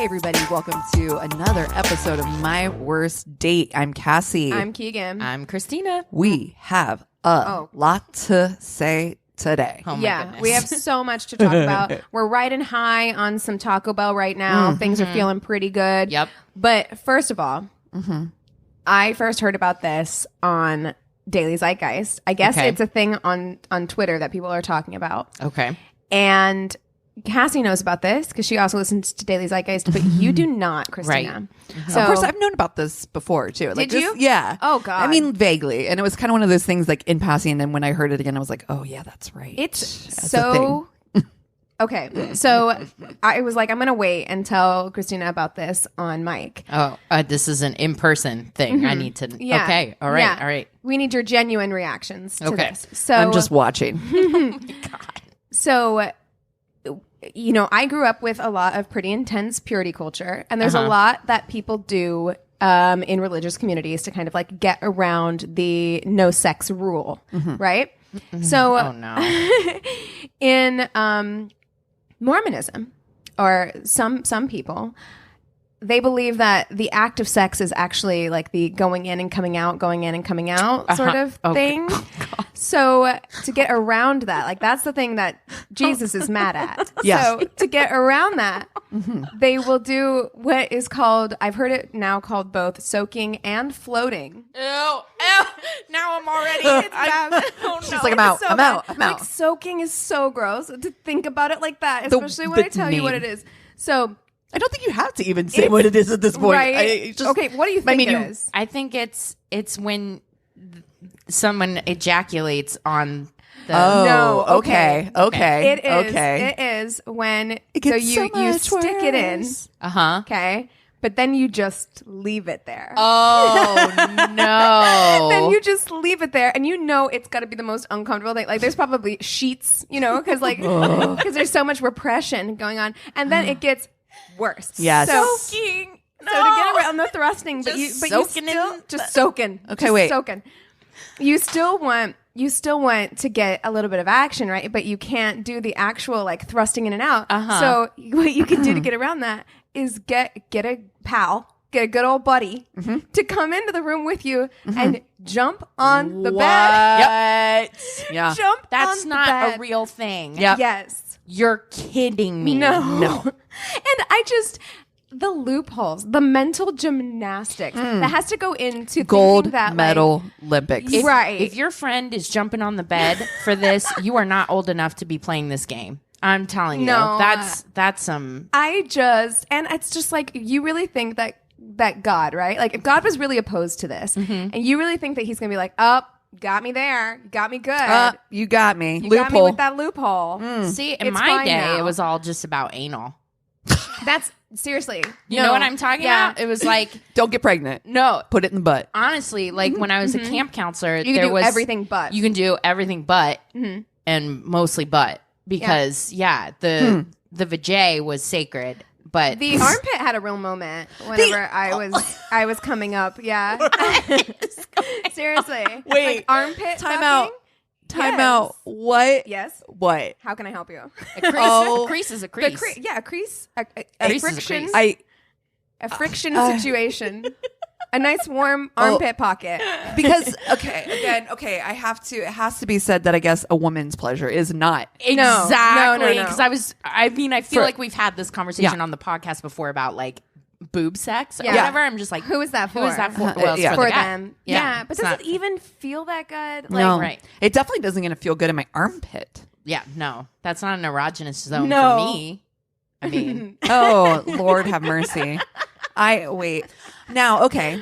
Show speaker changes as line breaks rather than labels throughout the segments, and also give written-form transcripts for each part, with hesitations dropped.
Hey everybody, welcome to another episode of My Worst Date. I'm Cassie.
I'm Keegan.
I'm Christina.
We have a lot to say today.
Oh my goodness.
We have so much to talk about. We're riding high on some Taco Bell right now. Things are feeling pretty good.
Yep.
But first of all, I first heard about this on Daily Zeitgeist. I guess it's a thing on Twitter that people are talking about.
Okay.
And Cassie knows about this because she also listens to Daily Zeitgeist, but you do not, Christina.
Right.
So,
Of course, I've known about this before too. Like,
Did you?
Yeah.
Oh, God.
I mean, vaguely, and it was kind of one of those things like in passing. And then when I heard it again, I was like, "Oh yeah, that's right."
It's
That's a
so okay. So I was like, I'm gonna wait and tell Christina about this on mic.
Oh, this is an in-person thing. I need to.
Yeah.
Okay. All right.
Yeah.
All right.
We need your genuine reactions to
Okay.
this. So
I'm just watching.
so you know, I grew up with a lot of pretty intense purity culture, and there's a lot that people do in religious communities to kind of like get around the no sex rule, right? So
Oh no.
in Mormonism, or some people, they believe that the act of sex is actually like the going in and coming out sort of thing. So to get around that, like that's the thing that Jesus is mad at.
Yes.
So to get around that, they will do what is called, I've heard it now called both soaking and floating.
Ew. Now I'm already.
Oh,
She's like, I'm out. I'm out.
Like soaking is so gross to think about it like that, especially when
the
I tell you what it is. So
I don't think you have to even say what it is at this point.
right? Okay, what do you think it is?
I think it's when someone ejaculates on the.
Oh,
No,
okay.
It is.
Okay.
It is when
gets
you
so much
stick it in,
worse.
okay, but then you just leave it there.
Oh no.
Then you just leave it there, and you know it's got to be the most uncomfortable thing. Like there's probably sheets, you know, because there's so much repression going on, and then it gets worse.
Yes.
Soaking. So to get around the thrusting, but you still just soaking.
Okay,
just
wait.
Soaking. You still want to get a little bit of action, right? But you can't do the actual like thrusting in and out. So what you can do to get around that is get a pal, get a good old buddy to come into the room with you and jump on the bed.
Yep. Yeah.
Jump
That's
on
not
the bed.
a real thing.
Yep.
Yes. You're kidding me.
No. And the loopholes, the mental gymnastics that has to go into
Gold
thinking that,
medal Olympics.
Right.
If your friend is jumping on the bed for this, you are not old enough to be playing this game. I'm telling you.
No.
That's some.
and it's just like, you really think that God, right? Like if God was really opposed to this and you really think that he's going to be like, got me there, got me good.
You got me.
You
Loophole.
got me with that loophole.
See, in
It's
my
fine
day,
now.
it was all just about anal.
That's seriously.
You know what I'm talking about? It was like,
Don't get pregnant.
no,
Put it in the butt.
honestly, like when I was a camp counselor,
You can
there
do
was
everything but.
You can do everything but, and mostly but, because the vajay was sacred. But
The armpit had a real moment whenever I was coming up. Yeah. Seriously.
Wait.
Like armpit
Time
fucking?
out. Time
Yes.
out. What?
Yes.
What?
How can I help you?
a crease,
Oh.
a crease is a
The
crease.
a crease. A
crease is a
friction.
crease.
A friction situation. A nice warm armpit pocket.
Because okay, I have to. It has to be said that I guess a woman's pleasure is not.
Exactly.
No.
Because I feel like we've had this conversation
Yeah.
on the podcast before about like boob sex or
Yeah.
whatever. I'm just like,
Who is that for?
Who is that for? Well, it's
Yeah.
for,
For
the guy.
them. Yeah. But
it's
does
not-
it even feel that good? Like,
No,
right.
It definitely doesn't going to feel good in my armpit.
Yeah, no, that's not an erogenous zone
No.
for me. I mean,
Oh Lord, have mercy. Wait. Now, okay.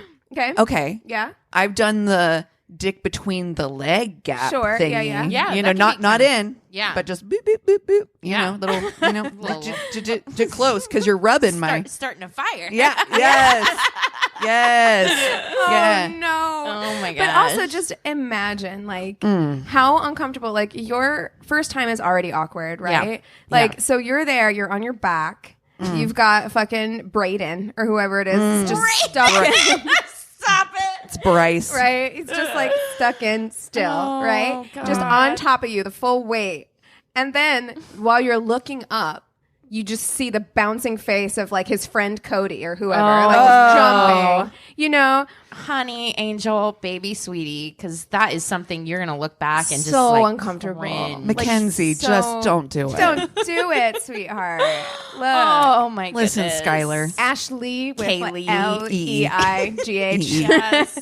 Yeah.
I've done the dick between the leg gap
Sure,
thingy.
yeah.
Yeah,
You
that
know,
can
not
be
in.
Yeah.
But just boop boop boop boop.
Yeah.
You know, little. You know,
Little-
to close because you're rubbing my.
starting a fire.
Yeah. Yes. Yes. Yeah.
Oh no.
Oh my
But
gosh.
also just imagine like how uncomfortable, like your first time is already awkward, right? Like so you're there, you're on your back, you've got fucking Brayden or whoever it is just stuck in.
Stop it.
It's Bryce.
Right? He's just like stuck in still,
Oh,
right?
God.
Just on top of you, the full weight. And then while you're looking up, you just see the bouncing face of like his friend Cody or whoever, like just jumping. You know,
honey, angel, baby, sweetie, because that is something you're gonna look back and just
so
like
uncomfortable.
cringe.
Mackenzie, just don't do it.
Don't do it, sweetheart. Look.
Oh my goodness.
Listen, Skylar.
Ashley with
Kaylee.
Leigh.
Yes.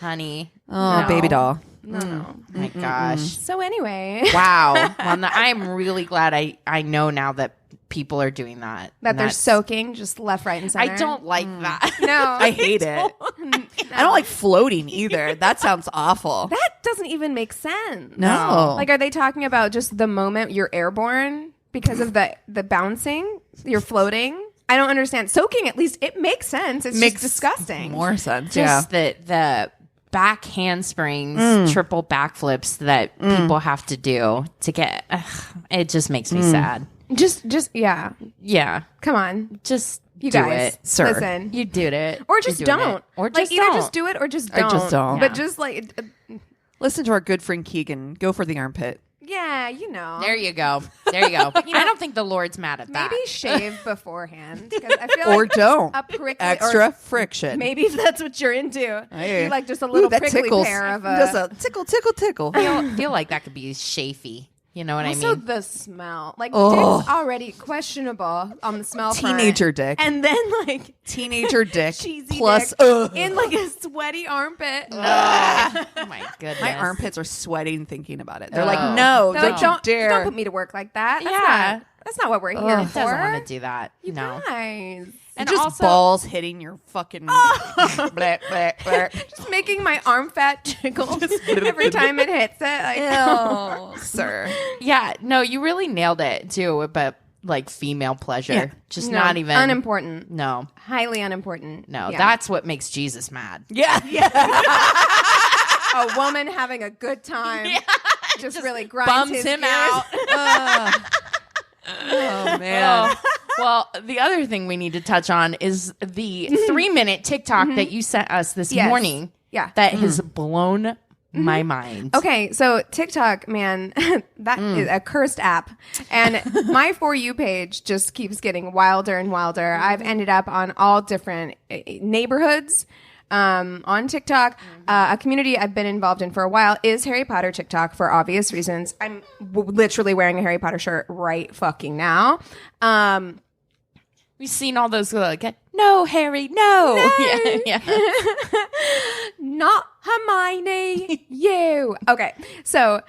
Honey.
Oh,
No.
baby doll.
No.
Oh my gosh.
So anyway,
Wow. Well, I'm really glad I know now that people are doing that.
that
And
they're
that's-
soaking just left, right, and center.
I don't like that.
No,
I hate it. I don't like floating either. That sounds awful.
that doesn't even make sense.
No.
Like, are they talking about just the moment you're airborne because of the bouncing? You're floating. I don't understand. Soaking, at least, it makes sense. It's
Makes
just disgusting.
more sense. Yeah.
Just the back handsprings, triple backflips that people have to do to get. It just makes me sad.
Just yeah.
Yeah.
Come on,
Just
you
do
guys.
it.
Sir.
Listen,
You did it.
or just
You're doing
don't.
it. Or
like
just
either
don't.
just do it or just
Or
don't.
just don't.
But
Yeah.
just like
Listen to our good friend Keegan. Go for the armpit.
yeah, you know.
There you go. There you go. I don't think the Lord's mad at that.
Maybe shave beforehand because I feel
Or
like
don't.
a prickly
Extra
or
friction.
maybe if that's what you're into.
Hey.
You like just a little
that
prickly
tickles.
pair of
Just
a.
a tickle, tickle, tickle.
feel like that could be chafy. You know what
Also,
I mean?
the smell. Like,
Oh.
dick's already questionable on the smell front.
Teenager dick.
And then, like,
Teenager dick.
cheesy
Plus,
dick
ugh.
in, like, a sweaty armpit.
Oh my goodness.
My armpits are sweating thinking about it. They're
Oh.
like, no,
No,
don't you dare.
don't put me to work like that. That's
Yeah.
that's not what we're here
He
for.
doesn't want to do that.
You
No.
guys.
And
just
also,
balls hitting your fucking. bleh, bleh, bleh.
Just making my arm fat jiggle every time it hits it. Like,
Ew, sir.
yeah, no, you really nailed it too about like female pleasure.
Yeah.
Just
no,
not even
unimportant.
No,
Highly unimportant.
no,
Yeah.
that's what makes Jesus mad.
Yeah.
a woman having a good time. Just really grinds
Bums
his
him
gears.
out.
Oh, man.
Well, the other thing we need to touch on is the 3-minute TikTok that you sent us this
Yes.
morning.
Yeah.
That has blown my mind.
Okay, so TikTok, man, that is a cursed app. And my For You page just keeps getting wilder and wilder. I've ended up on all different neighborhoods on TikTok. A community I've been involved in for a while is Harry Potter TikTok for obvious reasons. I'm literally wearing a Harry Potter shirt right fucking now.
We've seen all those like, no, Harry, no. Yeah.
Not Hermione, you. Okay, so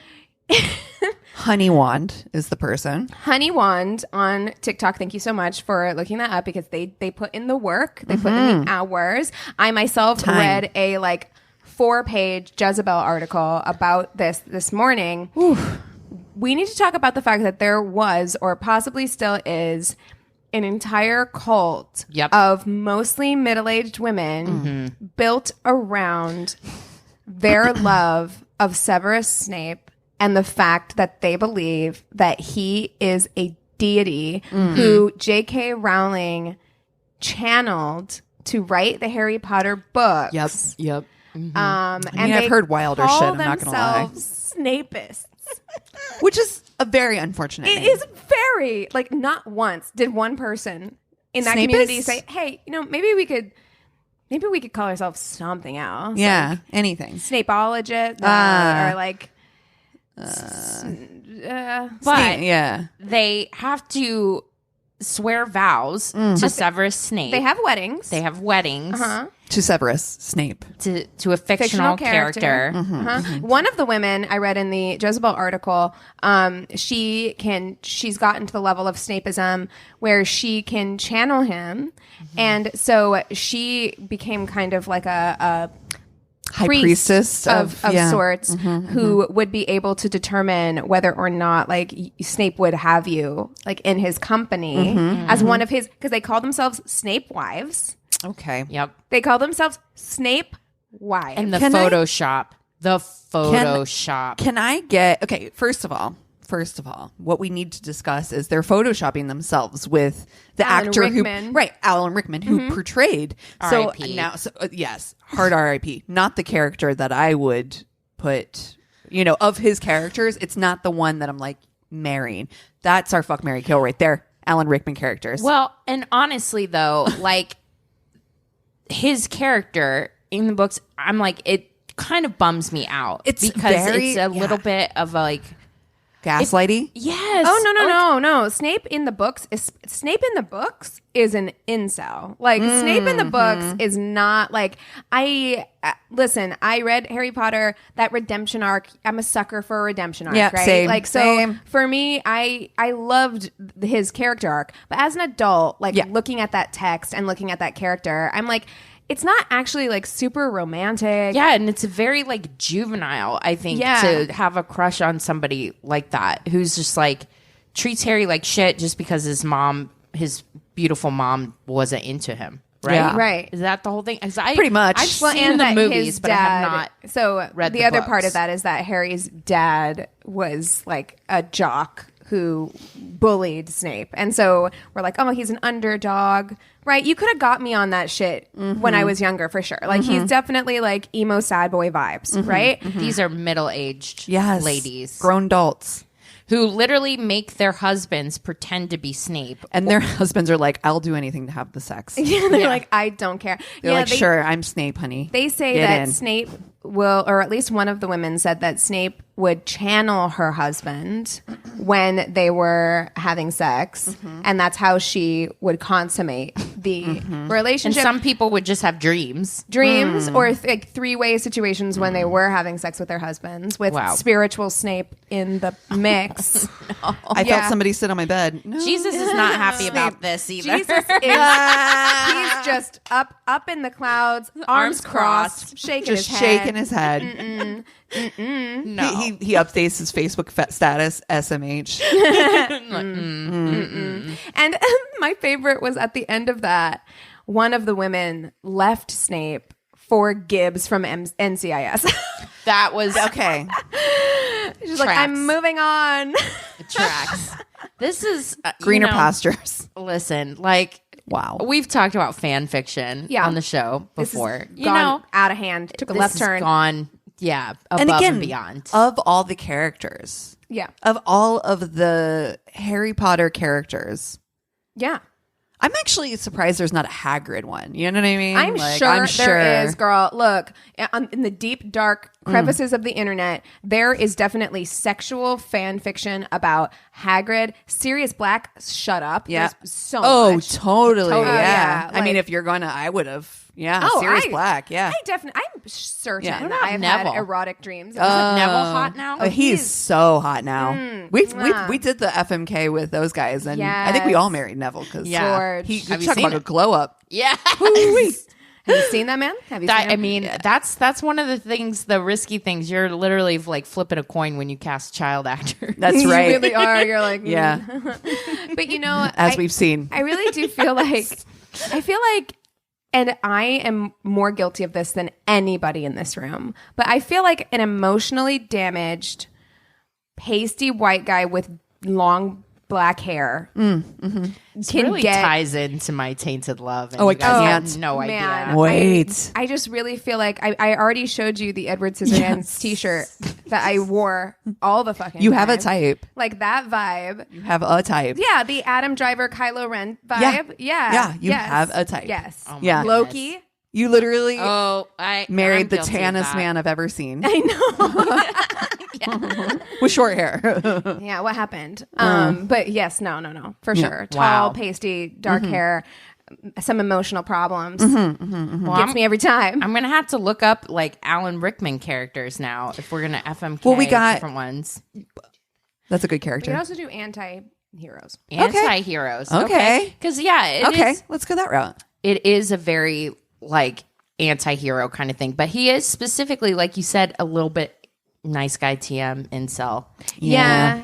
Honey Wand is the person.
Honey Wand on TikTok. Thank you so much for looking that up because they put in the work. They put in the hours. I myself read a like 4-page Jezebel article about this morning. We need to talk about the fact that there was or possibly still is an entire cult of mostly middle-aged women built around their love of Severus Snape and the fact that they believe that he is a deity who J.K. Rowling channeled to write the Harry Potter books.
Yep.
And
I've
they
heard wilder
call
shit, I'm not gonna lie.
themselves Snapists.
Which is a very unfortunate
It
name.
is very, like, not once did one person in that
Snapists?
community say, hey, maybe we could call ourselves something else.
Yeah, anything.
Snapeologist or like
But
Yeah.
they have to swear vows to Severus Snape.
they have weddings.
They have weddings
To Severus Snape.
to a fictional character.
One of the women I read in the Jezebel article, she's gotten to the level of Snapeism where she can channel him, and so she became kind of like a
High priestess
of
yeah.
sorts who would be able to determine whether or not like Snape would have you like in his company as one of his, because they call themselves Snape Wives.
Okay.
Yep.
They call themselves Snape Wives.
And the
Can I-
Photoshop. The Photoshop.
Can I get okay? First of all, what we need to discuss is they're photoshopping themselves with the
Alan
actor
Rickman.
Alan Rickman, who portrayed. So
R.I.P..
now, yes, hard R.I.P. Not the character that I would put. Of his characters, it's not the one that I'm like marrying. That's our fuck, marry, kill right there. Alan Rickman characters.
Well, and honestly, though, like his character in the books, I'm like, it kind of bums me out.
It's
because
very-
it's a little bit of like
gaslighty.
yes.
Oh no. Snape in the books is an incel. Like Snape in the books is not like listen, I read Harry Potter, that redemption arc. I'm a sucker for a redemption arc,
Yeah,
right?
same,
like so
same.
for me, I loved his character arc. But as an adult, like looking at that text and looking at that character, I'm like, it's not actually like super romantic.
Yeah, and it's very like juvenile, I think, to have a crush on somebody like that who's just like treats Harry like shit just because his beautiful mom wasn't into him. Right?
Yeah.
Right.
Is that the whole thing?
Pretty much.
I've seen the
that
movies,
his
but I have
dad-
not
So
read
the
the
other part
books.
of that is that Harry's dad was like a jock who bullied Snape, and so we're like, oh, he's an underdog, right? You could have got me on that shit when I was younger, for sure. Like he's definitely like emo sad boy vibes, right?
These are middle-aged ladies.
Grown adults.
Who literally make their husbands pretend to be Snape.
And their husbands are like, I'll do anything to have the sex.
Yeah, they're like, I don't care.
They're like, sure, I'm Snape, honey.
They say
Get
that
in.
Snape will, or at least one of the women said that Snape would channel her husband when they were having sex, and that's how she would consummate the
And
relationship.
some people would just have dreams.
Dreams or like three-way situations when they were having sex with their husbands, with
Wow.
spiritual Snape in the mix.
I felt somebody sit on my bed. No.
Jesus is not happy about this either.
Jesus is he's just up in the clouds, arms crossed, shaking
just
his head.
shaking his head.
No.
He updates his Facebook status, SMH.
And my favorite was at the end of that, one of the women left Snape for Gibbs from NCIS.
That was
Okay.
She's like, I'm moving on.
tracks. This is
Greener pastures.
Listen, like,
Wow.
we've talked about fan fiction
Yeah.
on the show
This
before.
has gone out of hand. Took a
this
left
has
turn.
gone, above and beyond.
Of all the characters,
Yeah.
of all of the Harry Potter characters,
Yeah.
I'm actually surprised there's not a Hagrid one. You know what I mean?
I'm
Like,
sure there is, girl. Look, in the deep, dark crevices of the internet, there is definitely sexual fan fiction about Hagrid. Sirius Black, shut up.
Yeah.
There's so
Oh,
much.
totally.
Totally,
Yeah.
yeah,
I mean,
like-
if you're going to, I would have. Yeah.
Oh,
Sirius
I-
Black. Yeah.
I'm certain
Yeah. What
that
about
I've
Neville?
had erotic dreams.
Is Neville hot now?
Oh, he's so hot now. We did the FMK with those guys, and I think we all married Neville because
Yeah.
he
Have you
talk
seen
about a
it?
glow up.
Yeah.
Have you seen that, man? Have you seen him?
I mean, that's one of the things, the risky things. You're literally like flipping a coin when you cast child actor.
That's
You
right.
really are. You're like,
Yeah,
But you know,
as we've seen.
I really do feel like, and I am more guilty of this than anybody in this room, but I feel like an emotionally damaged, pasty white guy with long black hair
It really ties into my Tainted Love. And
Oh,
you
I
guys
can't.
have no idea.
Man.
Wait.
I just really feel like I already showed you the Edward Scissorhands t-shirt that I wore all the fucking
You have a
time.
type.
Like that vibe.
You have a type.
Yeah, the Adam Driver Kylo Ren vibe. Yeah.
Yeah, you
Yes.
have a type.
Yes.
Oh my
Yeah.
goodness.
Loki.
You literally
I
married
I'm
the
guilty of
tannest
that.
man I've ever seen
I know.
with short hair.
Yeah, what happened? But yes, no, for sure. Tall,
Wow.
pasty, dark hair, some emotional problems.
Well,
Gets me every time.
I'm gonna have to look up like Alan Rickman characters now if we're gonna FMK.
Well, we got-
different ones.
That's a good
We
character.
could also do anti-heroes.
Anti-heroes.
Okay.
Because it
Okay,
is-
let's go that route.
it is a very like anti-hero kind of thing, but he is specifically, like you said, a little bit nice guy TM incel.
Yeah.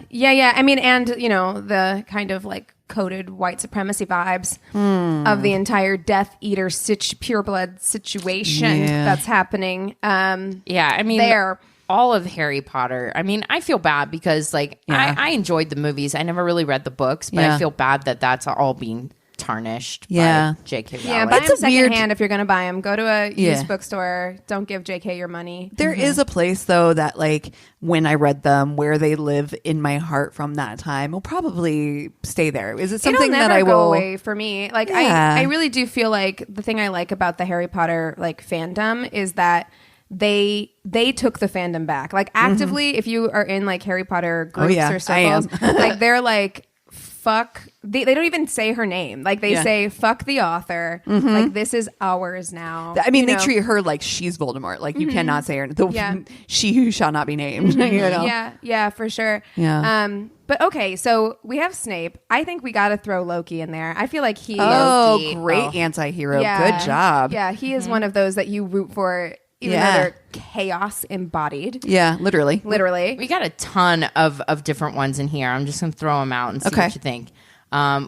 I mean, and you know, the kind of like coded white supremacy vibes of the entire Death Eater pureblood situation
Yeah.
that's happening.
Yeah, I mean,
There.
all of Harry Potter. I mean, I feel bad because like
Yeah.
I enjoyed the movies. I never really read the books, but
Yeah.
I feel bad that that's all being tarnished
Yeah.
by J.K. Rowling.
Yeah, buy
It's
them
a weird-
secondhand if you're going to buy them. Go to a
Yeah.
used bookstore. Don't give JK your money.
There is a place though that like when I read them, where they live in my heart from that time, will probably stay there. Is it something
It'll
that
never
I
go
will?
away for me. Like
Yeah.
I really do feel like the thing I like about the Harry Potter like fandom is that they took the fandom back. Like actively, if you are in like Harry Potter groups
yeah,
or
I am.
circles, like they're like fuck. They don't even say her name. Like they say fuck the author. Like this is ours now.
I mean,
You
they
know?
treat her like she's Voldemort. Like you cannot say her. The,
Yeah.
She who shall not be named. You know?
Yeah, for sure.
Yeah.
But okay, so we have Snape. I think we got to throw Loki in there. I feel like he.
Oh,
Loki.
great
Oh.
anti-hero.
Yeah.
Good job.
Yeah, he is one of those that you root for, even though they're chaos embodied.
Yeah, literally.
Literally.
We got a ton of different ones in here. I'm just going to throw them out and see
Okay.
what you think.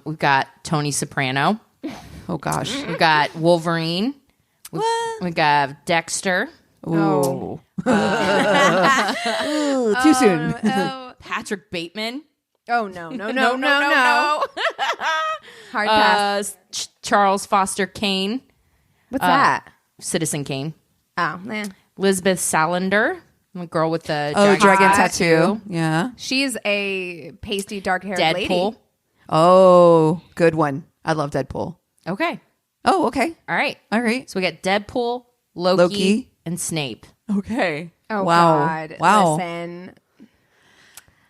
We've got Tony Soprano.
Oh gosh.
We've got Wolverine. We got Dexter.
Ooh. Ooh, too soon.
Patrick Bateman.
Oh no. Hard pass.
Charles Foster Kane.
What's that?
Citizen Kane.
Oh man.
Elizabeth Salander. The girl with the
Dragon
Hot.
tattoo. Yeah.
She's a pasty, dark-haired
Deadpool.
lady.
Oh, good one. I love Deadpool.
Okay.
Oh, okay.
All right.
All right.
So we got Deadpool, Loki, and Snape.
Okay.
Oh
wow.
God.
Wow.
Listen.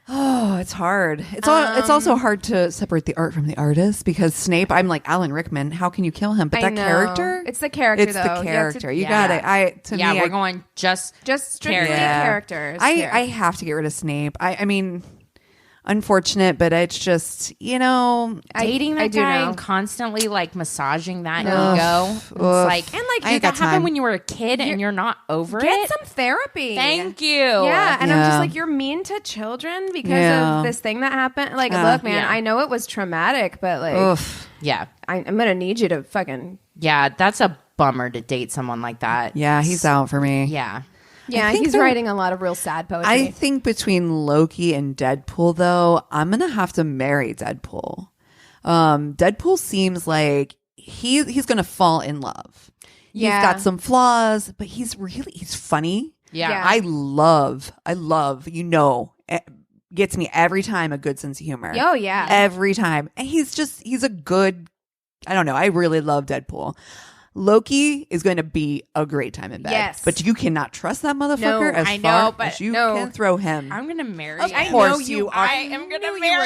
Oh, it's hard. It's also hard to separate the art from the artist because Snape, I'm like Alan Rickman. How can you kill him? But
I
that
know.
character,
It's the character,
It's
though.
the
You
character. You
yeah.
got it. To me,
We're going just
strictly
Yeah.
characters.
I
here.
have to get rid of Snape. I mean, unfortunate, but it's just
dating that
I do
guy
know.
and constantly like massaging that
No.
ego. It's like,
And, like,
I ain't
that
got time.
happened when you were a kid and you're not over
Get
it.
some therapy.
Thank you.
Yeah, and I'm
Yeah.
just like, you're mean to children because
Yeah.
of this thing that happened. Like, look, man,
Yeah.
I know it was traumatic, but like,
Oof.
Yeah.
I'm gonna need you to fucking.
Yeah. That's a bummer to date someone like that.
Yeah, he's out for me.
Yeah.
Yeah,
think
he's
that-
writing a lot of real sad poetry.
I think between Loki and Deadpool, though, I'm gonna have to marry Deadpool. Deadpool seems like he's gonna fall in love.
Yeah.
He's got some flaws, but he's funny.
Yeah.
Yeah.
I love, gets me every time a good sense of humor.
Oh yeah,
Every time. And he's a good, I don't know. I really love Deadpool. Loki is going to be a great time in bed.
Yes.
But you cannot trust that motherfucker
No,
as
I
far
know, but
as you
no.
can throw him.
I'm going to marry
Of
him.
course you are.
I am going to
knew
marry
you were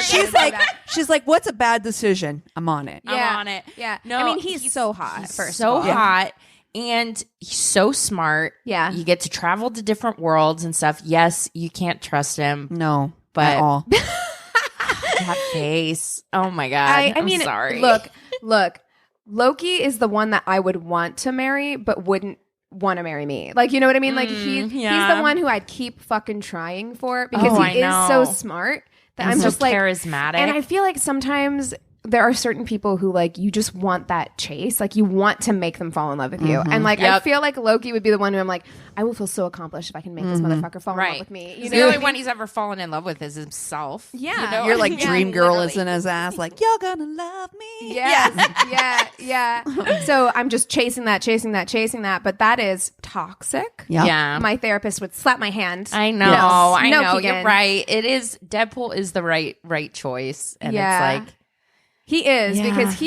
him.
She's like, what's a bad decision? I'm on it.
I'm
Yeah.
on it.
Yeah.
No,
I mean, he's so hot,
He's
first
so
of all.
hot. And he's so smart.
Yeah.
You get to travel to different worlds and stuff. Yes, you can't trust him.
No,
But-
at all.
That face. Oh my God.
I
I'm
mean,
sorry.
Look. Loki is the one that I would want to marry, but wouldn't want to marry me. Like, you know what I mean? Like he's
yeah.
the one who I'd keep fucking trying for because
Oh,
he
I
is so
know.
smart that
And
I'm
so
just like
charismatic.
And I feel like sometimes there are certain people who like you just want that chase, like you want to make them fall in love with you, and like I
Yep.
feel like Loki would be the one who I'm like, I will feel so accomplished if I can make this motherfucker fall in love
Right.
with me. You
He's
know
the
what
only
I mean?
one he's ever fallen in love with is himself.
Yeah.
You know?
You're like
Yeah,
dream girl
literally.
is in his ass, like, you're gonna love me.
Yeah. So I'm just chasing that. But that is toxic.
Yeah.
Yeah.
My therapist would slap my hand.
I know.
Yes.
I
No,
know.
Keegan.
You're right. It is. Deadpool is the right choice. And
Yeah.
it's like,
He is
Yeah.
because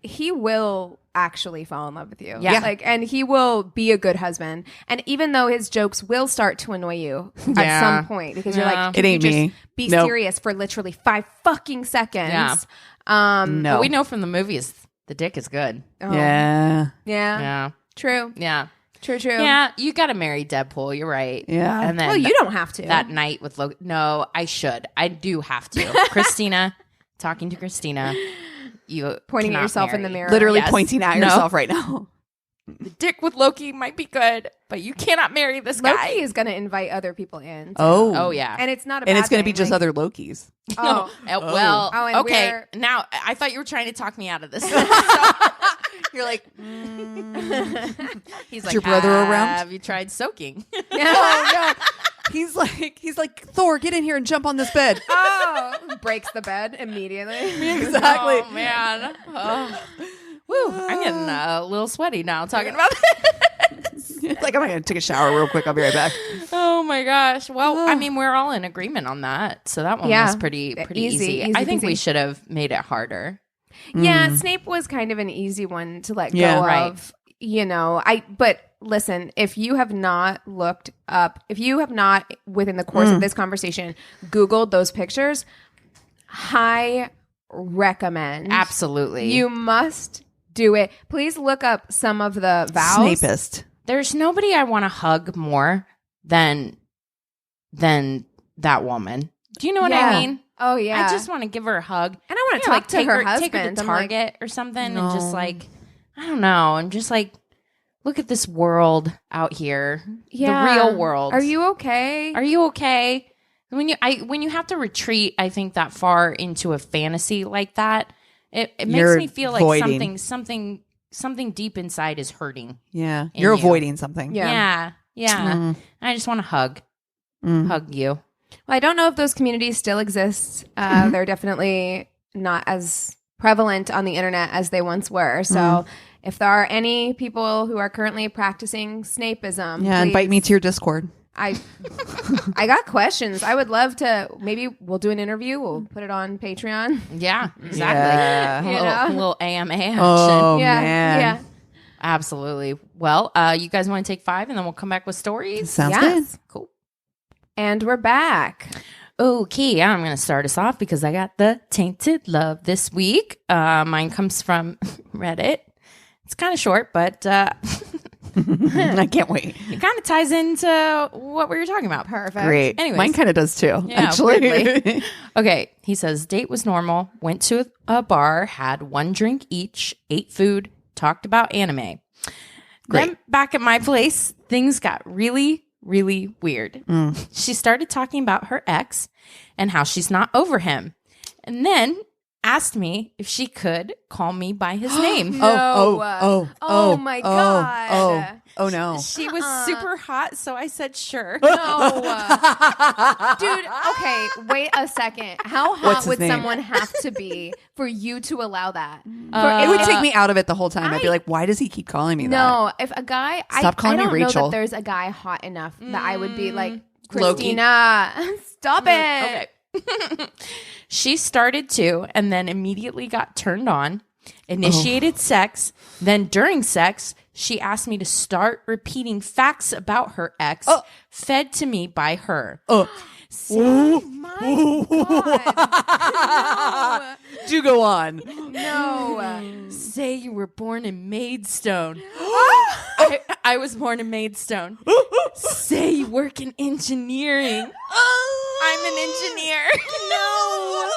he will actually fall in love with you.
Yeah.
Like, and he will be a good husband. And even though his jokes will start to annoy you at
Yeah.
some point because you're
Yeah.
like,
It
can you
ain't
just
me.
be
Nope.
serious for literally 5 fucking seconds.
Yeah.
No.
what we know from the movies, the dick is good.
Oh,
Yeah.
Yeah.
Yeah.
True.
Yeah.
True.
Yeah. You got to marry Deadpool. You're right.
Yeah.
And then
Well, you don't have to.
that night with Logan. No, I should. I do have to. Christina, talking to Christina. You
Pointing at
cannot
yourself in
marry.
the mirror.
Literally
Yes.
pointing at
No.
yourself right now.
The dick with Loki might be good, but you cannot marry this guy.
Loki is going to invite other people in.
Oh yeah.
And it's not a
And
bad
it's going to be
thing,
just
like-
other Lokis.
Oh.
Well,
Oh, and
okay.
we're-
Now I thought you were trying to talk me out of this.
You're like,
He's
your brother around?
Have you tried soaking?
no. He's like, Thor, get in here and jump on this bed.
Oh, breaks the bed immediately.
Exactly.
Oh, man. Oh. Woo. I'm getting a little sweaty now talking about this.
It's like, I'm going to take a shower real quick. I'll be right back.
Oh, my gosh. Well, I mean, we're all in agreement on that. So that one was pretty easy. I think we should have made it harder.
Yeah, Snape was kind of an easy one to let go of. You know, but listen, if you have not looked up, if you have not within the course of this conversation Googled those pictures, I recommend.
Absolutely.
You must do it. Please look up some of the vows.
Snapist.
There's nobody I want to hug more than that woman. Do you know what I mean?
Oh yeah.
I just want to give her a hug.
And I want to talk to her husband.
Take her to Target or something and just like, I don't know, and just like, look at this world out here. Yeah. The real world.
Are you okay?
Are you okay? When you have to retreat, I think, that far into a fantasy like that, it makes me feel like something deep inside is hurting.
Yeah. You're avoiding something.
Yeah. I just want to hug you.
Well, I don't know if those communities still exist. They're definitely not as prevalent on the internet as they once were. So if there are any people who are currently practicing Snapeism, please,
invite me to your Discord.
I got questions. I would love to. Maybe we'll do an interview. We'll put it on Patreon.
Yeah, exactly.
Yeah.
A little AMA action.
Oh,
yeah,
man.
yeah.
Absolutely. Well, you guys want to take 5 and then we'll come back with stories?
Sounds good.
Cool.
And we're back.
Okay, I'm going to start us off because I got the Tainted Love this week. Mine comes from Reddit. It's kind of short, but
I can't wait.
it kind of ties into what we were talking about.
Perfect.
Great.
Anyways.
Mine kind of does too,
Yeah,
actually.
weirdly. Okay, he says, date was normal, went to a bar, had 1 drink each, ate food, talked about anime.
Great.
Then back at my place, things got really, really weird. She started talking about her ex and how she's not over him. And then asked me if she could call me by his name.
Oh my God.
Oh no.
She was super hot, so I said sure.
No. Dude, okay, wait a second. How hot
What's his
would
name?
someone have to be for you to allow that?
It would take me out of it the whole time. I'd be like, why does he keep calling me that?
No, if a guy,
Stop calling
I
me
don't know
Rachel.
that there's a guy hot enough that I would be like,
Loki.
Christina, stop it.
Okay. She started to, and then immediately got turned on, initiated sex. Then during sex, she asked me to start repeating facts about her ex, fed to me by her.
Oh my God.
Do go on.
No.
Say you were born in Maidstone. I was born in Maidstone. Say you work in engineering. I'm an engineer.
No.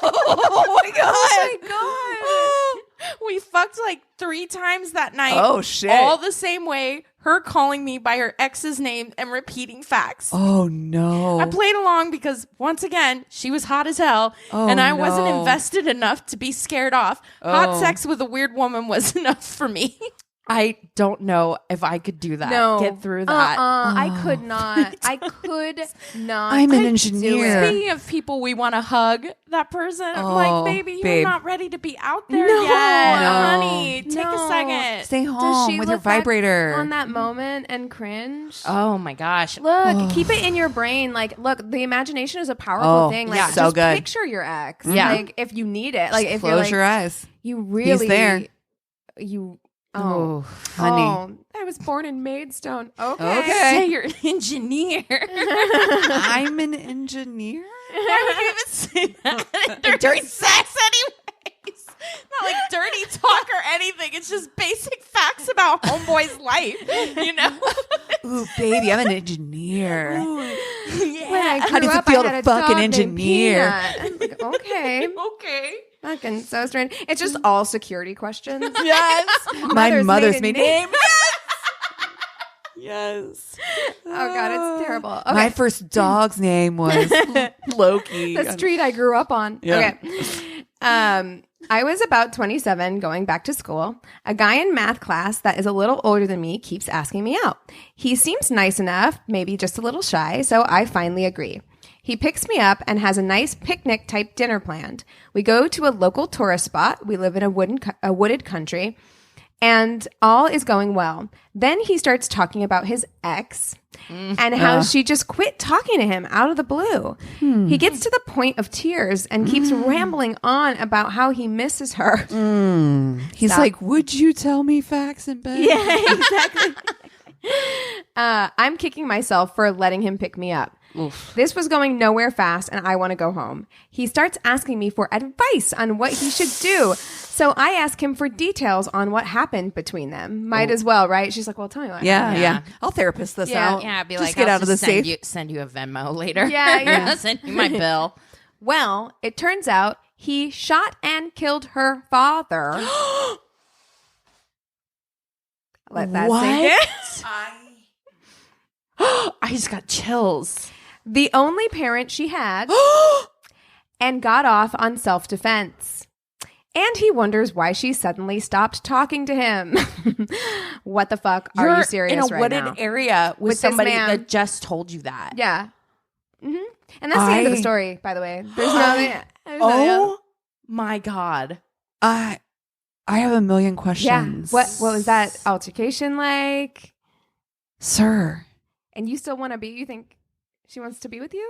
Oh my God.
Oh my God.
We fucked like 3 times that night.
Oh, shit.
All the same way. Her calling me by her ex's name and repeating facts.
Oh no.
I played along because, once again, she was hot as hell, and I wasn't invested enough to be scared off. Hot sex with a weird woman was enough for me. I don't know if I could do that.
No.
Get through that.
I could not. I could not.
I'm an
do
engineer.
it.
Speaking of people we want to hug, that person, I'm
Oh,
like, baby, you're
babe.
not ready to be out there
No.
yet.
No.
Honey, take a
No.
second.
Stay
Does
home
she
with your
look back
vibrator.
on that moment and cringe?
Oh my gosh.
Look, keep it in your brain. Like, look, the imagination is a powerful
Oh,
thing. Like,
yeah.
just
So good.
picture your ex.
Yeah.
Like, if you need it. Like, if you're
Close
like,
your eyes.
you really,
there.
You,
Oh,
honey.
Oh, I was born in Maidstone. Okay.
Okay.
say you're an engineer.
I'm an engineer.
Why would you even say that? During sex, anyways. Not like dirty talk or anything. It's just basic facts about homeboy's life. You know?
Ooh, baby, I'm an engineer.
When I
How
grew
does it
up,
feel
I
to
had a
fuck an
dog named
engineer?
Peanut. I'm like, okay.
Okay.
Fucking so strange. It's just all security questions.
Yes. My mother's maiden name.
Yes.
Yes.
Oh God, it's terrible. Okay.
My first dog's name was Loki.
The street I grew up on.
Yeah.
Okay. I was about 27 going back to school. A guy in math class that is a little older than me keeps asking me out. He seems nice enough, maybe just a little shy, so I finally agree. He picks me up and has a nice picnic type dinner planned. We go to a local tourist spot. We live in a wooded country, and all is going well. Then he starts talking about his ex and how she just quit talking to him out of the blue. He gets to the point of tears and keeps rambling on about how he misses her.
He's like, would you tell me facts in bed?
Yeah, exactly. I'm kicking myself for letting him pick me up. Oof. This was going nowhere fast, and I want to go home. He starts asking me for advice on what he should do. So I ask him for details on what happened between them. Might as well, right? She's like, well, tell me what happened.
Yeah. I'll therapist this out.
Yeah, be
just
like,
get
I'll
out of the safe.
Send you a Venmo later.
Yeah.
Send you my bill.
Well, it turns out he shot and killed her father. Let that sink in.
I just got chills.
The only parent she had, and got off on self-defense. And he wonders why she suddenly stopped talking to him. What the fuck? Are you serious
in a
right
wooded
now?
area with
With this
somebody
man.
that just told you that?
Yeah. And that's the end of the story, by the way. There's nothing.
Oh my God.
I have a million questions.
Yeah. What was that altercation like?
Sir.
And you still want to be? You think she wants to be with you?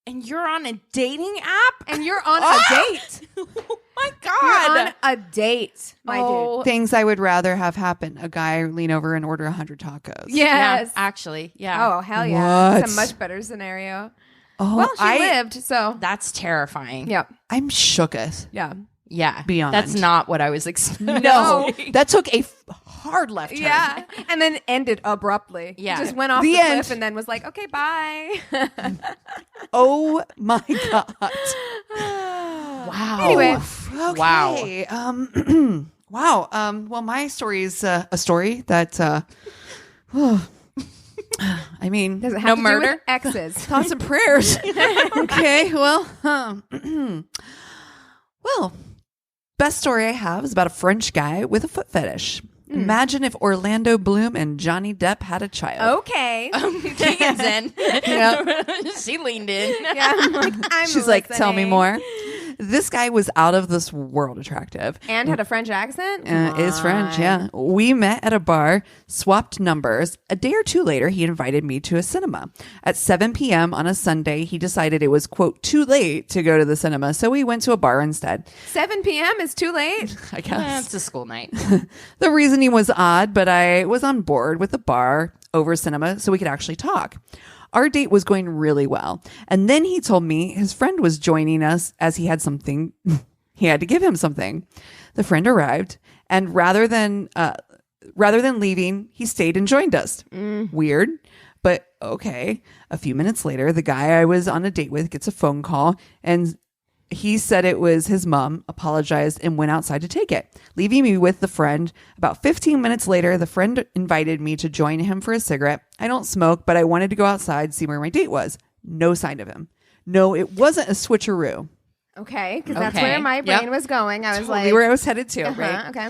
And you're on a dating app?
And you're on a date.
Oh my God.
You're on a date, my dude.
Things I would rather have happen. A guy lean over and order 100 tacos.
Yes.
Yeah, actually. Yeah.
Oh, hell yeah.
What?
It's a much better scenario.
Oh,
Well, she lived, so.
That's terrifying.
Yep.
I'm shooketh.
Yeah.
Yeah.
Beyond.
That's not what I was expecting.
No. That took a hard left turn.
Yeah. And then ended abruptly.
Yeah.
Just went off
The
the
end.
cliff and then was like, okay, bye.
Oh my God.
Wow.
Anyway.
Okay.
Wow.
Wow. Well, my story is a story that, I mean,
Does it have
No
to do
murder?
with exes?
thoughts and prayers. Okay. Well, well, best story I have is about a French guy with a foot fetish. Imagine if Orlando Bloom and Johnny Depp had a child.
Okay.
Keegan's in.
Yep.
She leaned in.
Yeah, I'm like,
She's like, tell me
listening.
more. This guy was out of this world attractive.
And had a French accent? Come
Is French,
on.
yeah. We met at a bar, swapped numbers. A day or two later, he invited me to a cinema. At 7 p.m. on a Sunday, he decided it was, quote, too late to go to the cinema, so we went to a bar instead.
7 p.m. is too late?
I guess.
It's a school night.
The reasoning was odd, but I was on board with the bar over cinema so we could actually talk. Our date was going really well. And then he told me his friend was joining us as he had something. He had to give him something. The friend arrived, and rather than leaving, he stayed and joined us. Weird, but okay. A few minutes later, the guy I was on a date with gets a phone call, and he said it was his mom, apologized, and went outside to take it, leaving me with the friend. About 15 minutes later, the friend invited me to join him for a cigarette. I don't smoke, but I wanted to go outside, see where my date was. No sign of him. No, it wasn't a switcheroo.
Okay, because that's
Okay.
where my brain
Yep.
was going. I was
Totally
like,
where I was headed to,
uh-huh,
right?
okay.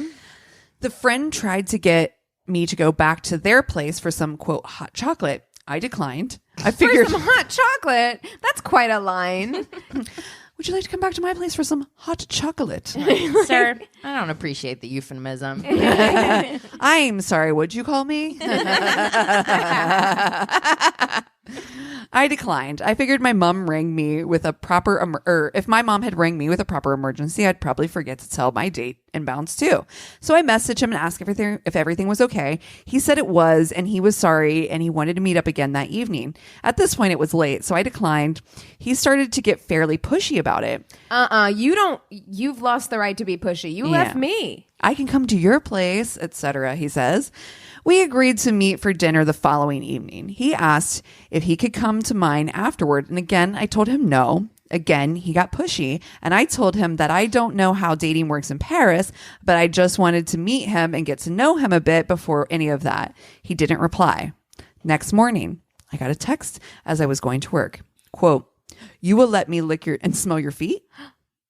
The friend tried to get me to go back to their place for some, quote, hot chocolate. I declined. I
For
figured,
some hot chocolate. That's quite a line.
would you like to come back to my place for some hot chocolate?
Sir, I don't appreciate the euphemism.
I'm sorry, would you call me? I declined. I figured my mom rang me with a proper, or if my mom had rang me with a proper emergency, I'd probably forget to tell my date and bounce too. So I messaged him and asked if everything was okay. He said it was, and he was sorry, and he wanted to meet up again that evening. At this point, it was late, so I declined. He started to get fairly pushy about it.
You've lost the right to be pushy. You
Yeah.
left me.
I can come to your place, etc., he says. We agreed to meet for dinner the following evening. He asked if he could come to mine afterward, and again, I told him no. Again, he got pushy, and I told him that I don't know how dating works in Paris, but I just wanted to meet him and get to know him a bit before any of that. He didn't reply. Next morning, I got a text as I was going to work. Quote, "You will let me lick your and smell your feet?"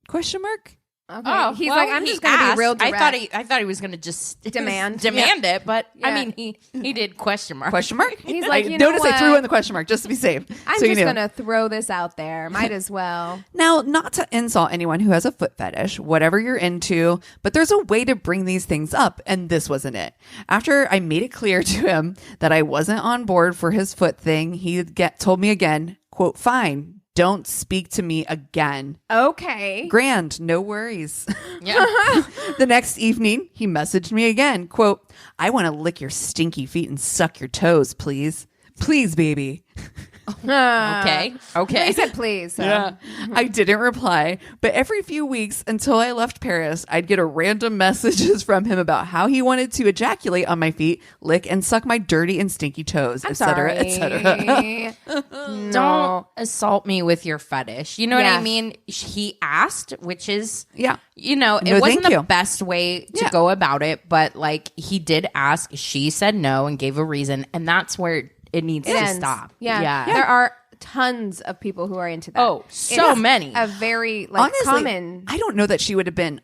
Question mark.
Okay.
Oh,
He's
well,
like, I'm
he
just going to be real
asked.
direct.
I thought he was going to just
Demand
it, but I
Yeah.
mean, he did question mark.
Question mark?
He's like,
I
you know
notice I
what?
threw in the question mark just to be safe.
I'm
so you
just
knew.
going to throw this out there. Might as well.
Now, not to insult anyone who has a foot fetish, whatever you're into, but there's a way to bring these things up, and this wasn't it. After I made it clear to him that I wasn't on board for his foot thing, he told me again, quote, fine, don't speak to me again.
Okay.
Grand, no worries.
Yeah.
The next evening, he messaged me again, quote, I want to lick your stinky feet and suck your toes, please. Please, baby.
Okay.
He said please. So.
Yeah. I didn't reply, but every few weeks until I left Paris, I'd get a random messages from him about how he wanted to ejaculate on my feet, lick and suck my dirty and stinky toes,
I'm
etc.,
sorry.
etc.
No.
Don't assault me with your fetish. You know what
Yeah.
I mean? He asked, which is,
Yeah.
you know,
No,
it wasn't
thank
the
you.
best way to
Yeah.
go about it, but like he did ask. She said no and gave a reason, and that's where it needs
It
to
ends.
stop.
Yeah. There are tons of people who are into that.
Oh, so
It's
many.
A very like
Honestly,
common.
I don't know that she would have been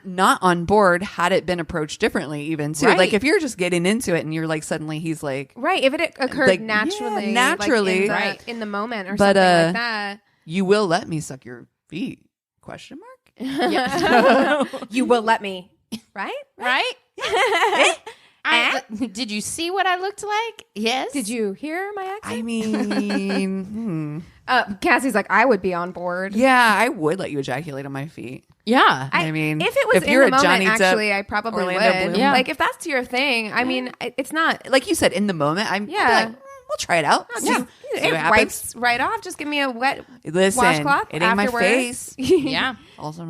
not on board had it been approached differently even too.
Right.
Like if you're just getting into it and you're like suddenly he's like,
Right. If it occurred
Like, yeah,
naturally.
naturally.
Like in the moment or
But,
something like that.
you will let me suck your feet? Question mark?
You will let me. Right?
Right? Did you see what I looked like? Yes.
Did you hear my accent?
I mean,
Cassie's like, I would be on board.
yeah, I would let you ejaculate on my feet.
Yeah.
I mean,
if it was in
you're
the
a
moment,
Johnny Depp,
actually, I probably
Orlando
would.
Bloom.
Yeah.
Like, if that's your thing, I mean, it's not.
like you said, in the moment, I'd be
Yeah.
like, we'll try it out. See
Yeah.
what
It
happens.
wipes right off. Just give me a wet
Listen,
washcloth
it ain't
afterwards.
my face.
Yeah.
Also,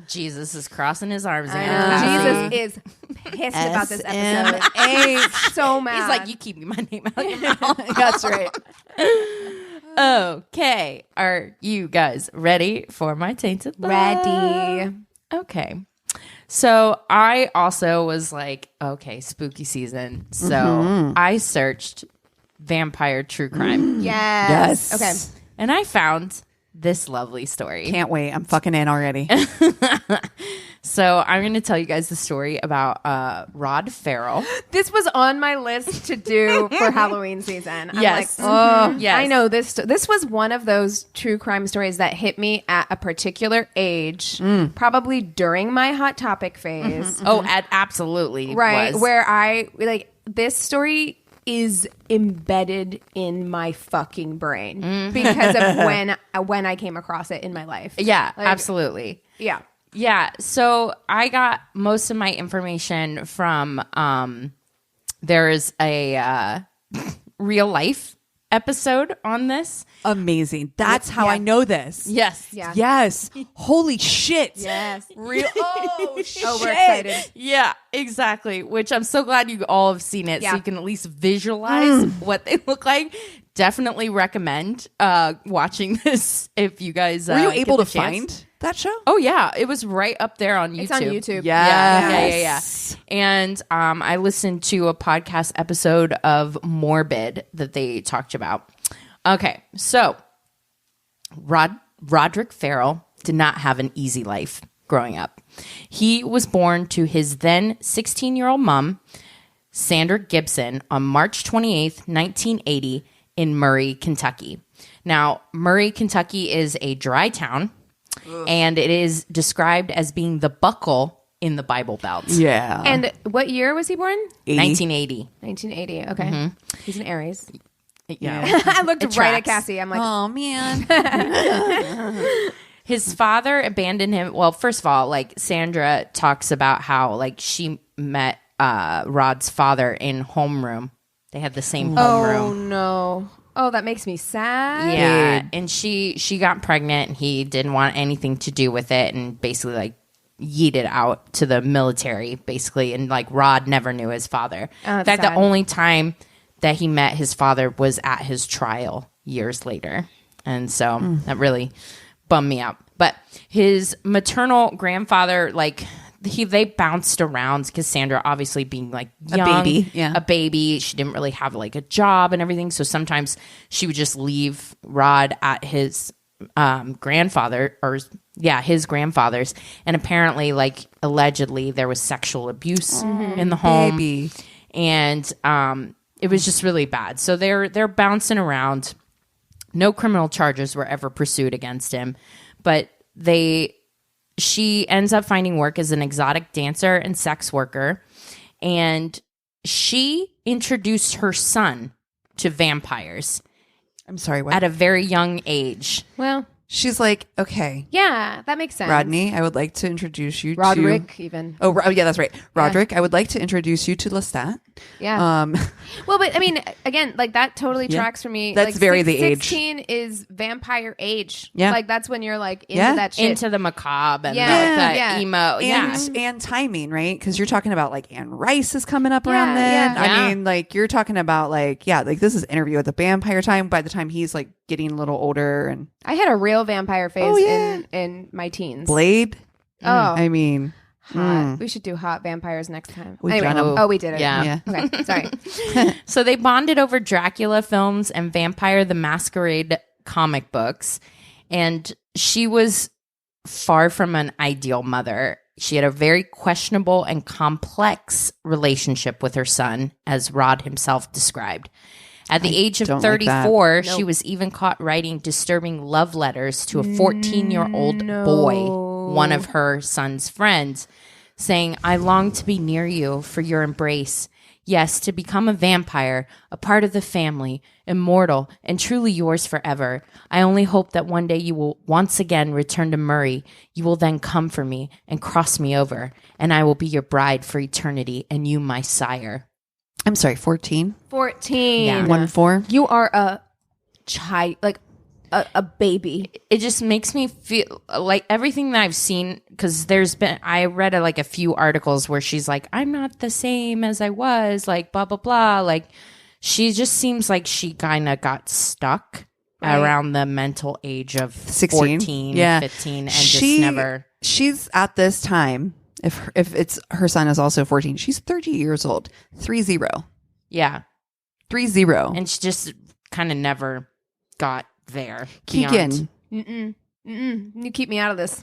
Jesus is crossing his arms.
I
Anna.
know. Jesus is pissed about this episode.
SMH.
So mad.
He's like, you keep my name out of your mouth.
That's right.
Okay. Are you guys ready for my tainted love?
ready.
Okay. So I also was like, okay, spooky season. So I searched vampire true crime
Yes.
Yes.
Okay.
and I found this lovely story.
Can't wait. I'm fucking in already.
So I'm going to tell you guys the story about Rod Ferrell.
This was on my list to do for Halloween season. I'm
Yes.
like, oh,
Yes.
I know this. This was one of those true crime stories that hit me at a particular age, probably during my Hot Topic phase.
Oh, absolutely.
Right.
was.
Where I, like, this story is embedded in my fucking brain because of when I came across it in my life.
Yeah,
Like,
absolutely.
Yeah.
Yeah, so I got most of my information from there's a real life episode on this.
Amazing. That's how I know this.
Yes.
Yeah.
Yes. Holy shit.
Yes.
Real. Oh, shit.
Oh, we're excited.
Yeah, exactly. Which I'm so glad you all have seen it,
Yeah.
so you can at least visualize what they look like. Definitely recommend watching this if you guys
Were you
get
able
the
to
chance.
find that show?
Oh yeah, it was right up there on YouTube.
It's on YouTube.
Yeah. And I listened to a podcast episode of Morbid that they talked about. Okay, so Roderick Ferrell did not have an easy life growing up. He was born to his then 16-year-old mom, Sandra Gibson, on March 28th, 1980 in Murray, Kentucky. Now, Murray, Kentucky is a dry town, and it is described as being the buckle in the Bible Belt.
Yeah.
And what year was he born?
1980.
1980. Okay. He's an Aries.
Yeah.
I looked
It
right at
tracks.
Cassie. I'm like,
Oh, man.
His father abandoned him. Well, first of all, like Sandra talks about how like she met Rod's father in homeroom. They had the same
oh
homeroom.
no. Oh, that makes me sad.
Yeah, and she got pregnant, and he didn't want anything to do with it, and basically like yeeted out to the military, basically. And like Rod never knew his father.
Oh,
In
that's
fact,
sad.
the only time that he met his father was at his trial years later, and so that really bummed me out. But his maternal grandfather, like they bounced around because Sandra, obviously being like young, a baby, she didn't really have like a job and everything. So sometimes she would just leave Rod at his his grandfathers, and apparently, like, allegedly there was sexual abuse in the home, and it was just really bad. So they're bouncing around. No criminal charges were ever pursued against him, but she ends up finding work as an exotic dancer and sex worker, and she introduced her son to vampires.
I'm sorry, what?
At a very young age.
Well,
she's like, okay.
Yeah, that makes sense.
Rodney, I would like to introduce you
Roderick,
to...
even.
Oh, yeah, that's right. Roderick, I would like to introduce you to Lestat.
Yeah. Well, but I mean, again, like that totally tracks for me.
That's
like,
very the age.
16 is vampire age.
Yeah.
Like that's when you're like into that shit.
Into the macabre and that emo.
And timing, right? Because you're talking about like Anne Rice is coming up around then.
Yeah.
I mean, like you're talking about like this is Interview at the Vampire time. By the time he's like getting a little older, and
I had a real vampire phase in my teens.
Blade.
Oh,
I mean,
hot. We should do hot vampires next time.
We've done 'em.
Oh, we did it.
Yeah.
Okay, sorry.
So they bonded over Dracula films and Vampire the Masquerade comic books, and she was far from an ideal mother. She had a very questionable and complex relationship with her son, as Rod himself described. At the age of 34, she was even caught writing disturbing love letters to a 14-year-old boy, one of her son's friends, saying, "I long to be near you for your embrace. Yes, to become a vampire, a part of the family, immortal, and truly yours forever. I only hope that one day you will once again return to Murray. You will then come for me and cross me over, and I will be your bride for eternity, and you my sire."
I'm sorry, 14?
14.
Yeah.
1-4?
You are a child, like a baby.
It just makes me feel like everything that I've seen, because I read a few articles where she's like, I'm not the same as I was, like blah, blah, blah. Like she just seems like she kind of got stuck around the mental age of
16,
14, 15, and just never. She's
at this time, if it's her son is also 14, she's 30 years old. 30.
Yeah.
30.
And she just kind of never got there.
Keegan.
You keep me out of this.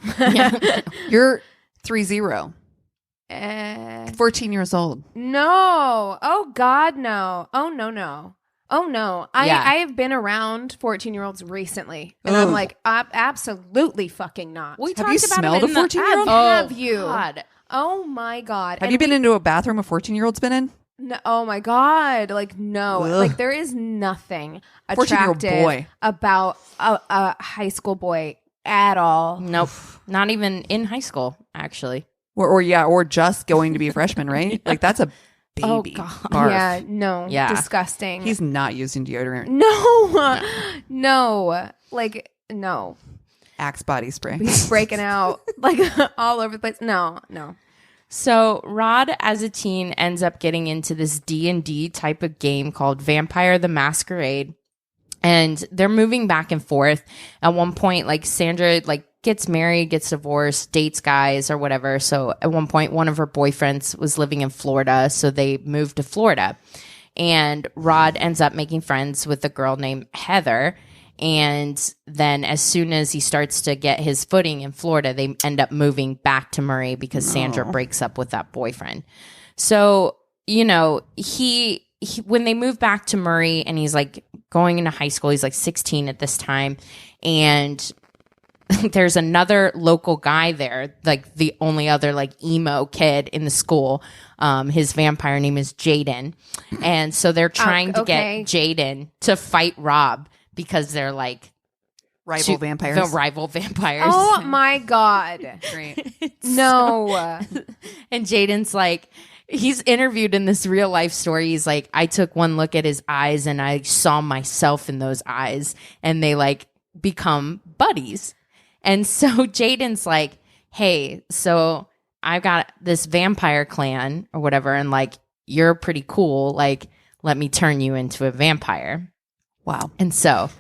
You're 30. 14 years old.
No. Oh, God, no. Oh, no. Oh, no. I have been around 14-year-olds recently. And I'm like, absolutely fucking not.
Have you smelled a 14-year-old?
Have you?
God.
Oh, my God.
Have you been into a bathroom a 14-year-old's been in?
No, oh, my God. Like, no.
Ugh.
Like, there is nothing
14-year-old
attractive
boy.
about a high school boy at all.
Nope. Not even in high school, actually.
Or just going to be a freshman, right? Like, that's a baby.
Oh, God.
Barf.
Yeah, no.
Yeah.
Disgusting.
He's not using deodorant.
No. Like, no.
Axe body spray.
He's breaking out like all over the place. No.
So Rod, as a teen, ends up getting into this D&D type of game called Vampire the Masquerade. And they're moving back and forth. At one point, like Sandra gets married, gets divorced, dates guys or whatever. So at one point, one of her boyfriends was living in Florida. So they moved to Florida. And Rod ends up making friends with a girl named Heather. And then as soon as he starts to get his footing in Florida, they end up moving back to Murray because Sandra breaks up with that boyfriend. So, he when they move back to Murray and he's like going into high school, he's like 16 at this time. And there's another local guy there, like the only other like emo kid in the school. His vampire name is Jaden. And so they're trying to get Jaden to fight Rob. Because they're like
rival vampires.
The rival vampires.
Oh my God.
Great.
No.
And Jaden's like, he's interviewed in this real life story. He's like, I took one look at his eyes and I saw myself in those eyes. And they like become buddies. And so Jaden's like, hey, so I've got this vampire clan or whatever. And like, you're pretty cool. Like, let me turn you into a vampire.
Wow.
And so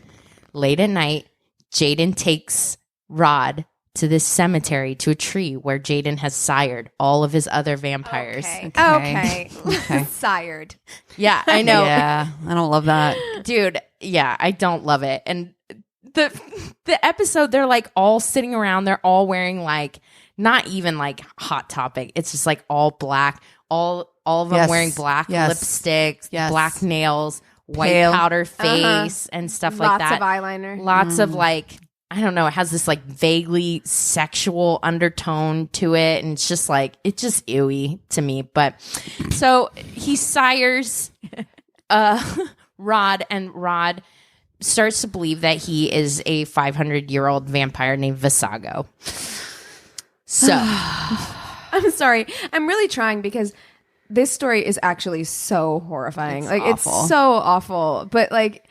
late at night, Jaden takes Rod to this cemetery, to a tree where Jaden has sired all of his other vampires.
Okay. Sired.
Yeah, I know.
Yeah, I don't love that.
Dude, yeah, I don't love it. And the episode, they're like all sitting around. They're all wearing like not even like Hot Topic. It's just like all black. All of them wearing black lipsticks, black nails, white powder face, and stuff like that.
Lots of eyeliner.
Lots of like, I don't know. It has this like vaguely sexual undertone to it, and it's just like it's just ewy to me. But so he sires Rod, and Rod starts to believe that he is a 500-year-old vampire named Visago. So
I'm sorry. I'm really trying because this story is actually so horrifying. It's so awful. But like,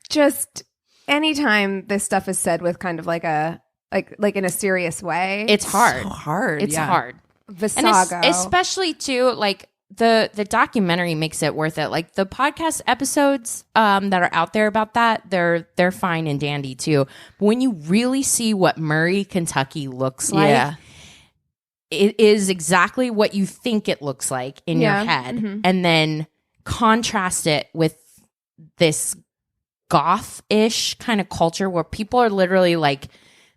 just anytime this stuff is said with kind of like a like in a serious way,
it's hard.
So hard.
It's hard.
Visago,
and especially too, like the documentary makes it worth it. Like the podcast episodes that are out there about that, they're fine and dandy too. But when you really see what Murray, Kentucky looks like, it is exactly what you think it looks like in your head, and then contrast it with this goth-ish kind of culture where people are literally like,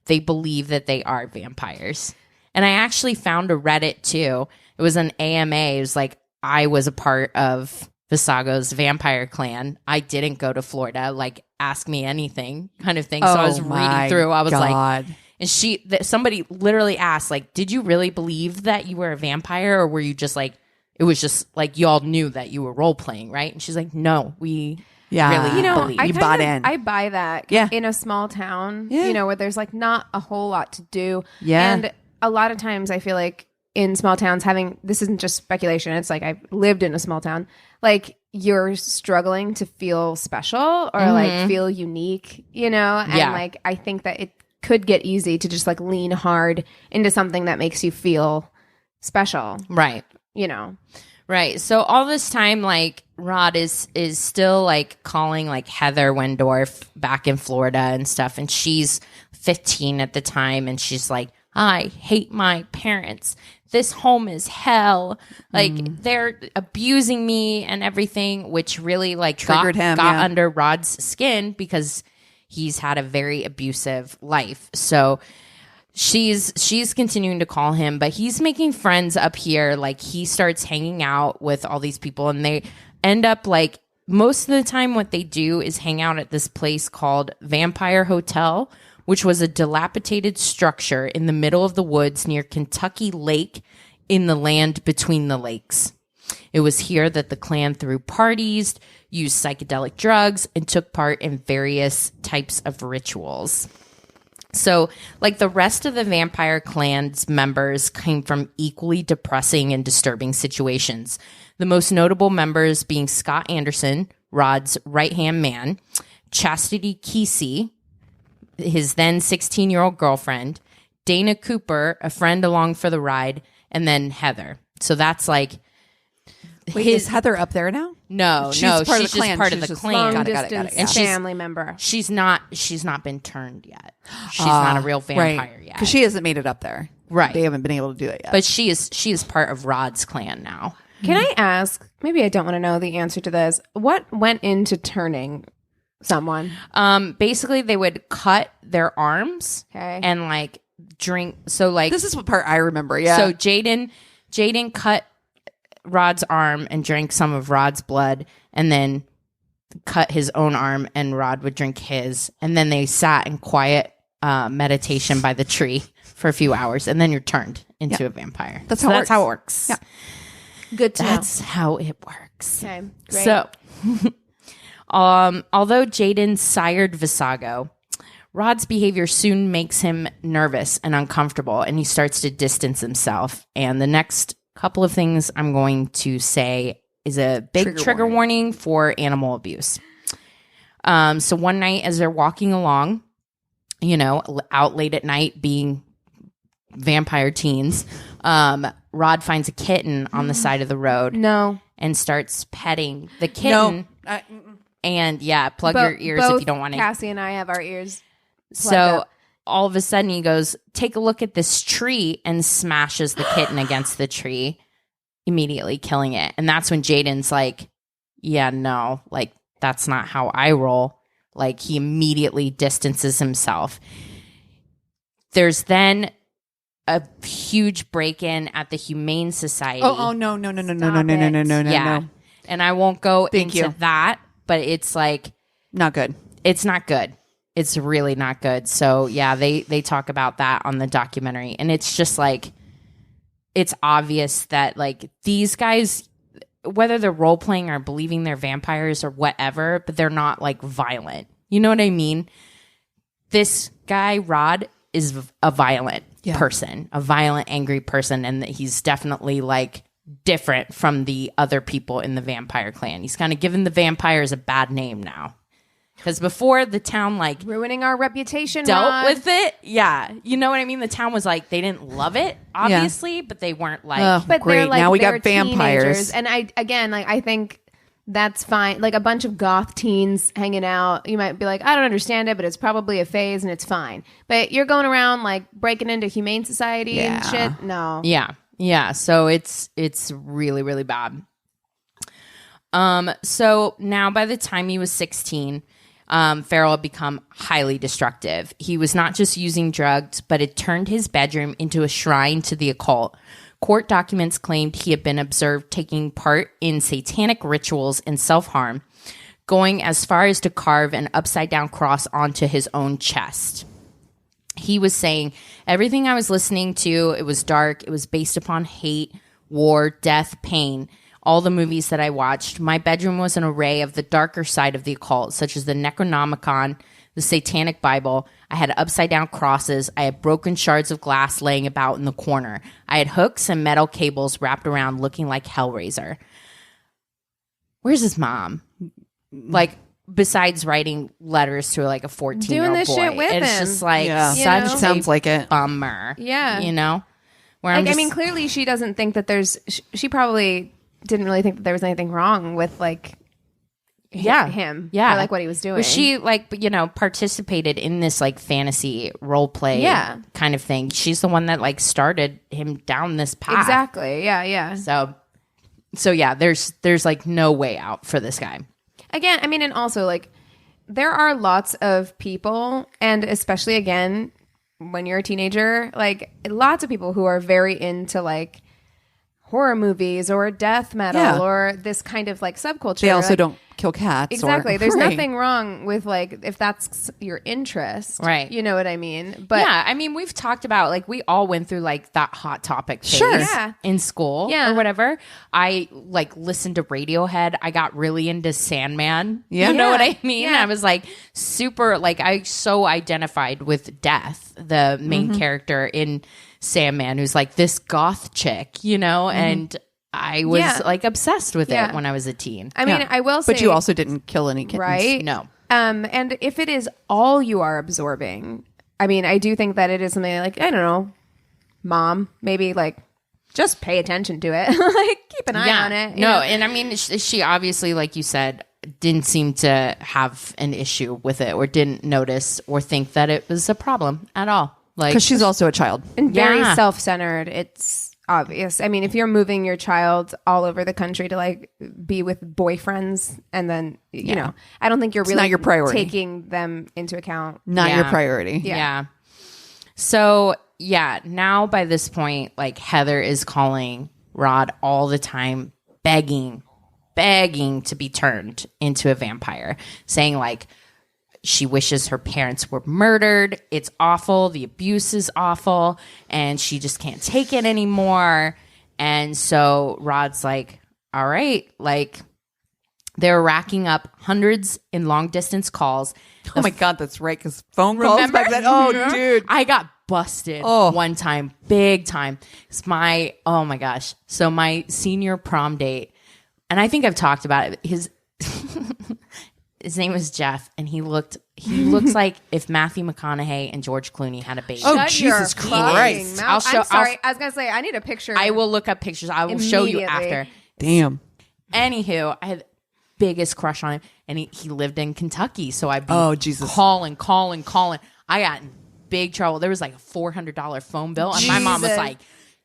they believe that they are vampires. And I actually found a Reddit too. It was an AMA. It was like, I was a part of Visago's vampire clan. I didn't go to Florida. Like, ask me anything kind of thing. So I was reading through. I was like, and somebody literally asked, like, did you really believe that you were a vampire, or were you just like, it was just like y'all knew that you were role playing, right? And she's like, no, we really believe.
You bought in.
I buy that. In a small town, where there's like not a whole lot to do. And a lot of times I feel like in small towns, this isn't just speculation. It's like I've lived in a small town. Like you're struggling to feel special or like feel unique, and like I think that it could get easy to just like lean hard into something that makes you feel special.
Right. Right. So all this time, like Rod is still like calling like Heather Wendorf back in Florida and stuff. And she's 15 at the time. And she's like, I hate my parents. This home is hell. Like they're abusing me and everything, which really like
triggered him
under Rod's skin because he's had a very abusive life. So she's continuing to call him, but he's making friends up here. Like he starts hanging out with all these people, and they end up like most of the time what they do is hang out at this place called Vampire Hotel, which was a dilapidated structure in the middle of the woods near Kentucky Lake in the land between the lakes. It was here that the clan threw parties, used psychedelic drugs, and took part in various types of rituals. So, like the rest of the vampire clan's members came from equally depressing and disturbing situations. The most notable members being Scott Anderson, Rod's right-hand man, Chastity Kesey, his then 16-year-old girlfriend, Dana Cooper, a friend along for the ride, and then Heather. So that's like...
Wait, is Heather up there now?
No, she's just part of the clan.
Got it. And family member.
She's not been turned yet. She's not a real vampire yet.
Because she hasn't made it up there.
Right.
They haven't been able to do it yet.
But she is part of Rod's clan now.
Can I ask, maybe I don't want to know the answer to this, what went into turning someone?
Basically they would cut their arms and like drink. So like
this is what part I remember. Yeah.
So Jaden cut Rod's arm and drank some of Rod's blood, and then cut his own arm, and Rod would drink his, and then they sat in quiet meditation by the tree for a few hours, and then you're turned into a vampire.
That's how it
works.
Yeah.
Good to know.
That's how it works.
Okay, great.
So although Jaden sired Visago, Rod's behavior soon makes him nervous and uncomfortable, and he starts to distance himself. And the next couple of things I'm going to say is a big trigger warning for animal abuse. So one night as they're walking along, out late at night being vampire teens, Rod finds a kitten on the side of the road. And starts petting the kitten. And plug your ears if you don't want to.
Cassie and I have our ears plugged
So
up.
All of a sudden he goes, take a look at this tree, and smashes the kitten against the tree, immediately killing it. And that's when Jaden's like, yeah, no, like that's not how I roll. Like, he immediately distances himself. There's then a huge break-in at the Humane Society.
Oh no.
Yeah. And I won't go into that, but it's like...
Not good.
It's not good. It's really not good. So, yeah, they talk about that on the documentary. And it's just like... It's obvious that, like, these guys, whether they're role-playing or believing they're vampires or whatever, but they're not, like, violent. You know what I mean? This guy, Rod, is a violent person, a violent, angry person, and he's definitely like different from the other people in the vampire clan. He's kind of given the vampires a bad name now, because before the town like
ruining our reputation
dealt with it. Yeah, you know what I mean. The town was like they didn't love it, obviously, but they weren't like.
But
great.
They're, like,
now we
they're
got vampires,
teenagers. And I think. That's fine. Like a bunch of goth teens hanging out. You might be like, I don't understand it, but it's probably a phase and it's fine. But you're going around like breaking into Humane Society and shit. No.
Yeah. Yeah. So it's really, really bad. So now by the time he was 16, Ferrell had become highly destructive. He was not just using drugs, but it turned his bedroom into a shrine to the occult. Court documents claimed he had been observed taking part in satanic rituals and self-harm, going as far as to carve an upside-down cross onto his own chest. He was saying, everything I was listening to, it was dark, it was based upon hate, war, death, pain. All the movies that I watched, my bedroom was an array of the darker side of the occult, such as the Necronomicon, the Satanic Bible. I had upside-down crosses. I had broken shards of glass laying about in the corner. I had hooks and metal cables wrapped around looking like Hellraiser. Where's his mom? Like, besides writing letters to, like, a 14-year-old
doing this
boy.
shit with
it's
him.
just, like, such
sounds like it.
bummer.
Yeah.
You know? Where
Like, I mean, clearly she doesn't think that there's... She probably didn't really think that there was anything wrong with, like... him or like what he was doing.
Well, she like participated in this like fantasy role play kind of thing. She's the one that like started him down this path.
Exactly. Yeah.
So yeah, there's like no way out for this guy.
Again, I mean, and also like there are lots of people, and especially again when you're a teenager, like lots of people who are very into like horror movies or death metal or this kind of like subculture.
They also
like,
don't kill cats.
Exactly. There's
Right.
nothing wrong with like if that's your interest.
Right.
You know what I mean? But
yeah, I mean, we've talked about like we all went through like that Hot Topic phase in school or whatever. I like listened to Radiohead. I got really into Sandman. You know what I mean? I was like super like I so identified with Death, the main character in Sandman, who's like this goth chick, and I was like obsessed with it when I was a teen.
I mean, I will say,
but you also didn't kill any kittens,
right?
No.
And if it is all you are absorbing, I mean, I do think that it is something like, I don't know, mom, maybe like just pay attention to it, like keep an eye on it.
No, and I mean, she obviously, like you said, didn't seem to have an issue with it or didn't notice or think that it was a problem at all. Like,
because she's also a child
and very self-centered. It's obvious. I mean, if you're moving your child all over the country to like be with boyfriends and then, you know, I don't think you're really
not your priority.
Taking them into account.
Not your priority.
Yeah. So, now by this point, like Heather is calling Rod all the time, begging to be turned into a vampire, saying like, she wishes her parents were murdered. It's awful. The abuse is awful. And she just can't take it anymore. And so Rod's like, all right, like they're racking up hundreds in long distance calls.
Oh my God, that's right. Because phone calls back then. Oh, dude.
I got busted one time, big time. It's oh my gosh. So my senior prom date, and I think I've talked about it. His name was Jeff, and he looks like if Matthew McConaughey and George Clooney had a baby.
Oh, Jesus Christ.
I'm sorry. I was going to say, I need a picture.
I will look up pictures. I will show you after.
Damn.
Anywho, I had the biggest crush on him, and he lived in Kentucky, so I'd be calling. I got in big trouble. There was like a $400 phone bill, and my mom was like,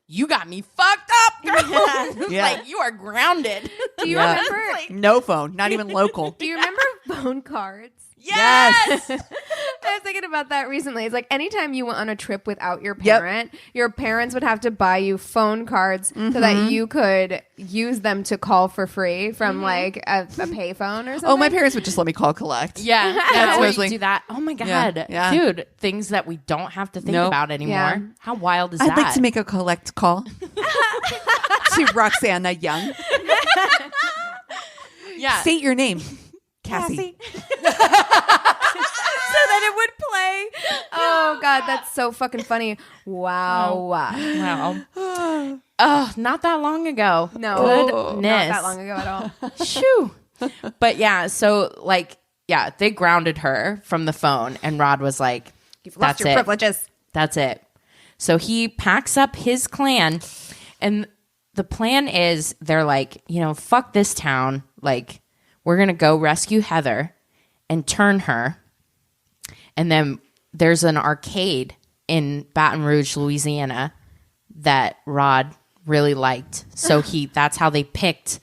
you got me fucked up, girl. Like, you are grounded.
Do you remember?
No phone, not even local.
Do you remember phone cards?
Yes.
I was thinking about that recently. It's like anytime you went on a trip without your parent, your parents would have to buy you phone cards so that you could use them to call for free from like a payphone or something.
Oh, my parents would just let me call collect.
Yeah.
That's
we
mostly-
do that. Oh my God.
Yeah.
Dude, things that we don't have to think about anymore.
Yeah.
How wild is that?
I'd like to make a collect call to Roxana Young.
yeah.
State your name. Cassie.
So that it would play. Oh God, that's so fucking funny. Wow.
Wow. Oh, not that long ago.
No,
Goodness.
not that long ago at all.
Shoo. But yeah, so like, yeah, they grounded her from the phone, and Rod was like,
You've lost your privileges.
That's it. So he packs up his clan, and the plan is they're like, fuck this town. Like, we're going to go rescue Heather and turn her. And then there's an arcade in Baton Rouge, Louisiana that Rod really liked. So that's how they picked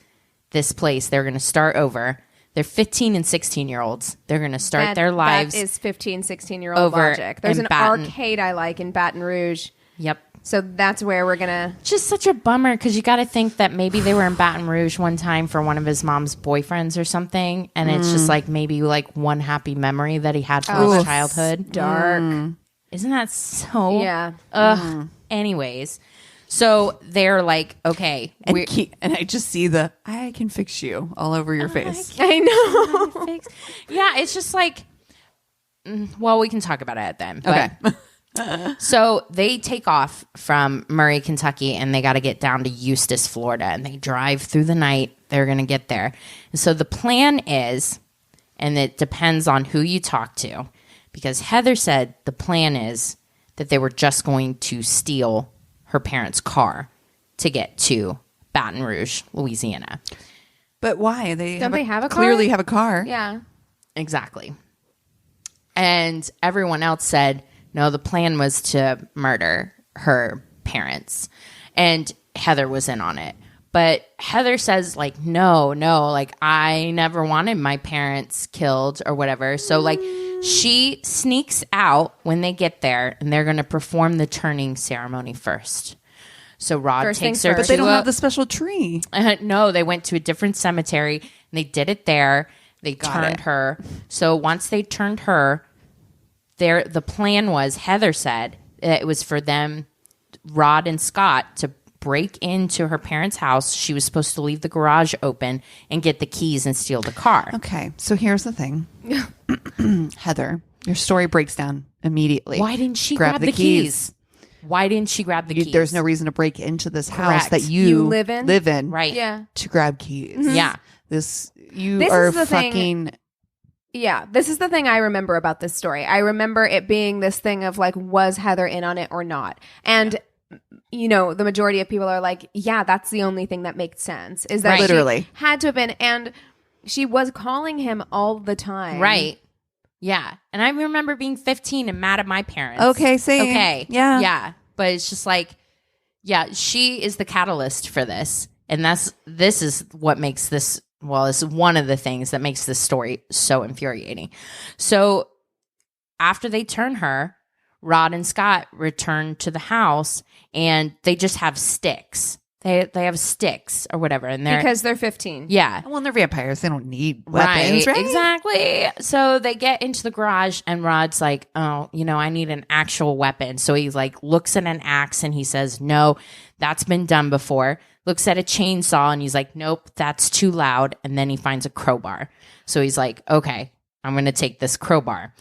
this place. They're going to start over. They're 15 and 16-year-olds. They're going to start their lives.
That is 15, 16-year-old
over
logic. There's
in
an
Baton.
arcade I like in Baton Rouge.
Yep.
So that's where we're going to...
Just such a bummer because you got to think that maybe they were in Baton Rouge one time for one of his mom's boyfriends or something. And it's just like maybe like one happy memory that he had from his childhood.
Dark.
Isn't that so?
Yeah.
Ugh. Anyways, so they're like, okay.
And I just see the I can fix you all over your face.
I know.
Yeah, it's just like, well, we can talk about it then. But,
Okay.
So they take off from Murray, Kentucky, and they got to get down to Eustis, Florida, and they drive through the night. They're going to get there. And so the plan is, and it depends on who you talk to, because Heather said the plan is that they were just going to steal her parents' car to get to Baton Rouge, Louisiana.
But why?
Don't they have a car?
Clearly have a car.
Yeah.
Exactly. And everyone else said, no, the plan was to murder her parents. And Heather was in on it. But Heather says, like, no, like, I never wanted my parents killed or whatever. So, like, she sneaks out when they get there, and they're going to perform the turning ceremony first. So Rod
First
takes
things
her
first.
to
They don't have the special tree.
no, they went to a different cemetery, and they did it there. They turned her. So once they turned her, the plan was, Heather said, it was for them, Rod and Scott, to break into her parents' house. She was supposed to leave the garage open and get the keys and steal the car.
Okay, so here's the thing. Heather, your story breaks down immediately.
Why didn't she grab the keys? Why didn't she grab the keys?
There's no reason to break into this house
Correct.
that
You live in?
Right.
Yeah.
to grab keys.
Yeah.
This
This
are
is the thing-
fucking
Yeah, this is the thing I remember about this story. I remember it being this thing of like, was Heather in on it or not? And, the majority of people are like, yeah, that's the only thing that makes sense is that
Right.
she
Literally.
had to have been. And she was calling him all the time.
Right. Yeah. And I remember being 15 and mad at my parents.
Okay, same.
Okay.
Yeah.
Yeah. But it's just like, yeah, she is the catalyst for this. And this is what makes this, well, it's one of the things that makes this story so infuriating. So after they turn her, Rod and Scott return to the house, and they just have sticks. They have sticks or whatever. And
Because they're 15.
yeah.
Well, they're vampires. They don't need weapons, right?
Exactly. So they get into the garage, and Rod's like, oh, I need an actual weapon. So he like looks at an axe and he says, no, that's been done before. Looks at a chainsaw and he's like, nope, that's too loud. And then he finds a crowbar. So he's like, okay, I'm going to take this crowbar.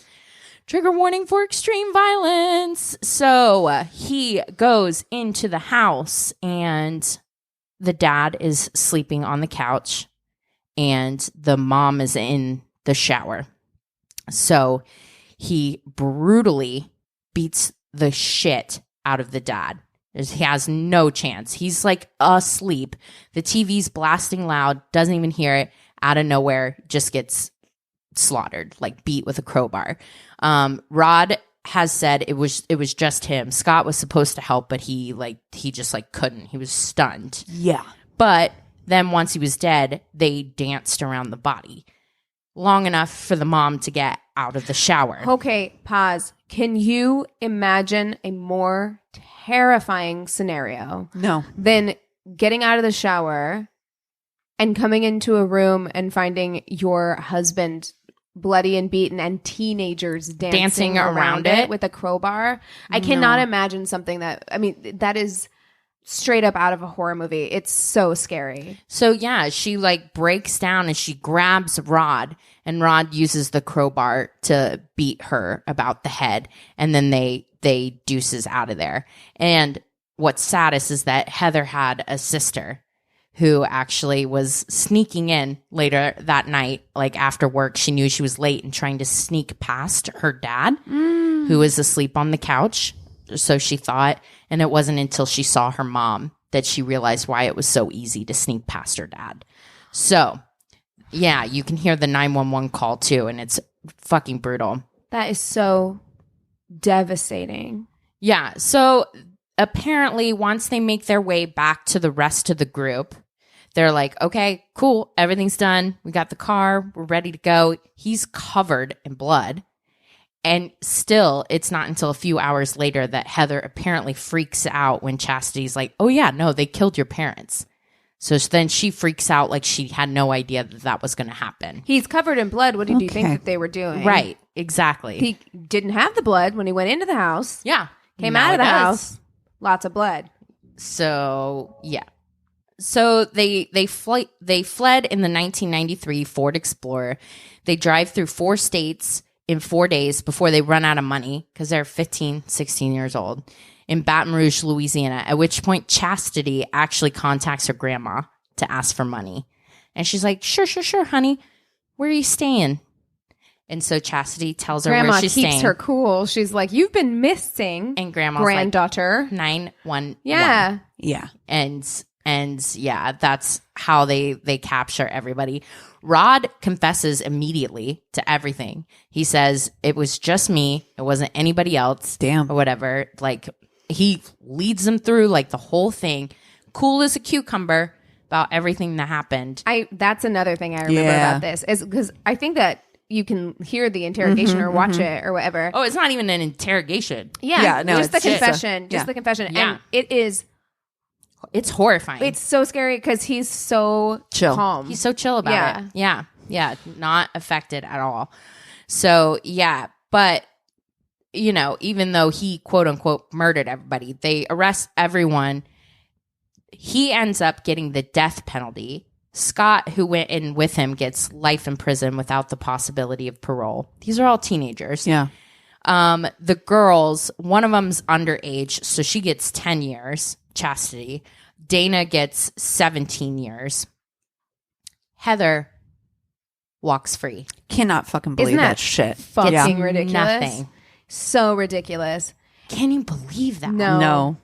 Trigger warning for extreme violence. So he goes into the house, and the dad is sleeping on the couch, and the mom is in the shower. So he brutally beats the shit out of the dad. He has no chance. He's like asleep. The TV's blasting loud, doesn't even hear it. Out of nowhere, just gets slaughtered, like beat with a crowbar. Rod has said it was just him. Scott was supposed to help, but he just couldn't. He was stunned.
Yeah.
But then once he was dead, they danced around the body. long enough for the mom to get out of the shower.
Okay, pause. Can you imagine a more terrifying scenario
No.
than getting out of the shower and coming into a room and finding your husband bloody and beaten and teenagers dancing around it with a crowbar? I cannot imagine something that, I mean, that is straight up out of a horror movie. It's so scary.
So yeah, she like breaks down and she grabs Rod, and Rod uses the crowbar to beat her about the head, and then they deuces out of there. And what's saddest is that Heather had a sister who actually was sneaking in later that night, like after work. She knew she was late and trying to sneak past her dad, who was asleep on the couch. So she thought, and it wasn't until she saw her mom that she realized why it was so easy to sneak past her dad. So, yeah, you can hear the 911 call too, and it's fucking brutal.
That is so devastating.
Yeah, so apparently once they make their way back to the rest of the group, they're like, okay, cool, everything's done. We got the car, we're ready to go. He's covered in blood. And still, it's not until a few hours later that Heather apparently freaks out when Chastity's like, oh yeah, no, they killed your parents. So then she freaks out like she had no idea that that was going to happen.
He's covered in blood. What did you think that they were doing?
Right, exactly.
He didn't have the blood when he went into the house.
Yeah.
Came
Now
out of the
it does.
house. Lots of blood.
So, yeah. So they fled in the 1993 Ford Explorer. They drive through 4 states in 4 days before they run out of money because they're 15, 16 years old in Baton Rouge, Louisiana, at which point Chastity actually contacts her grandma to ask for money. And she's like, sure, honey. Where are you staying? And so Chastity tells her
Grandma
where she's
keeps
staying.
her cool. She's like, you've been missing.
And grandma's
granddaughter.
like, 911.
Yeah.
Yeah.
And yeah, that's how they capture everybody. Rod confesses immediately to everything. He says, it was just me. It wasn't anybody else.
Damn.
Or whatever. Like, he leads them through, like, the whole thing. Cool as a cucumber about everything that happened.
That's another thing I remember about this. Is because I think that you can hear the interrogation or watch it or whatever.
Oh, it's not even an interrogation.
Yeah.
No,
just the
it's just
confession. Just the confession.
Yeah.
And it is...
It's horrifying.
It's so scary because he's so
Chill.
calm.
He's so chill about it. Yeah. Not affected at all. So, yeah. But, you know, even though he, quote unquote, murdered everybody, they arrest everyone. He ends up getting the death penalty. Scott, who went in with him, gets life in prison without the possibility of parole. These are all teenagers.
Yeah.
The girls, one of them's underage, so she gets 10 years. Chastity. Dana gets 17 years. Heather walks free.
Cannot fucking believe
Isn't
that
that
shit.
fucking ridiculous.
Nothing.
So ridiculous.
Can you believe that?
No.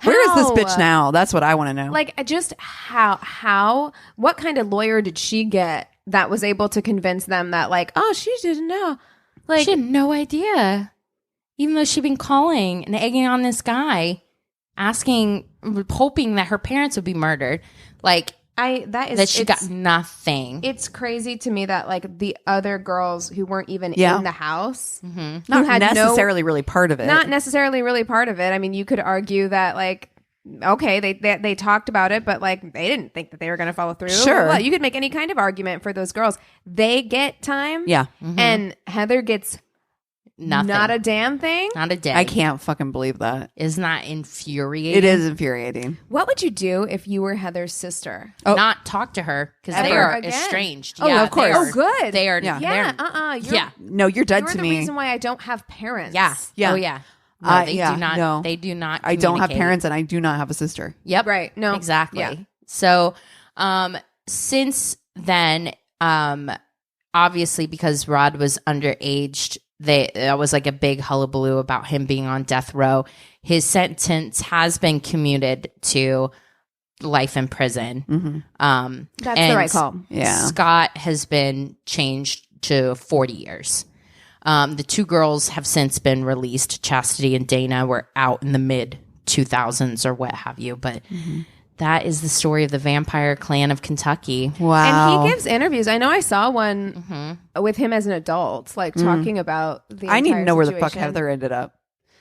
Where is this
How?
bitch now? That's what I want to know.
Like, just what kind of lawyer did she get that was able to convince them that, like, oh, she didn't know? Like,
She had no idea. Even though she'd been calling and egging on this guy, hoping that her parents would be murdered. Like, she got nothing.
It's crazy to me that, like, the other girls who weren't even
Yeah.
in the house,
not
had
necessarily really part of it.
not necessarily really part of it. I mean, you could argue that, like, okay, they talked about it, but, like, they didn't think that they were going to follow through.
Sure.
Well, you could make any kind of argument for those girls. They get time.
Yeah.
And Heather gets
Nothing.
not a damn thing.
Not a day.
I can't fucking believe that.
Isn't that infuriating?
It is infuriating.
What would you do if you were Heather's sister?
Not talk to her because they
Ever
are
again.
estranged.
Oh, of course.
they are-
Oh, good.
They are.
Yeah.
Yeah.
they're- Yeah.
No, you're dead
You're
to
the
me.
reason why I don't have parents.
Yeah.
Yeah.
Oh, yeah. No, they
yeah,
do not.
no.
They do not.
I don't have
communicate.
parents and I do not have a sister.
Yep.
Right. No.
Exactly.
Yeah.
So, since then, obviously because Rod was underage, that was like a big hullabaloo about him being on death row. His sentence has been commuted to life in prison.
That's the right call.
Yeah.
Scott has been changed to 40 years. The 2 girls have since been released. Chastity and Dana were out in the mid 2000s or what have you, but that is the story of the vampire clan of Kentucky.
Wow.
And he gives interviews. I know I saw one with him as an adult, like talking about the
I need to
entire
know where the fuck
situation.
Heather ended up.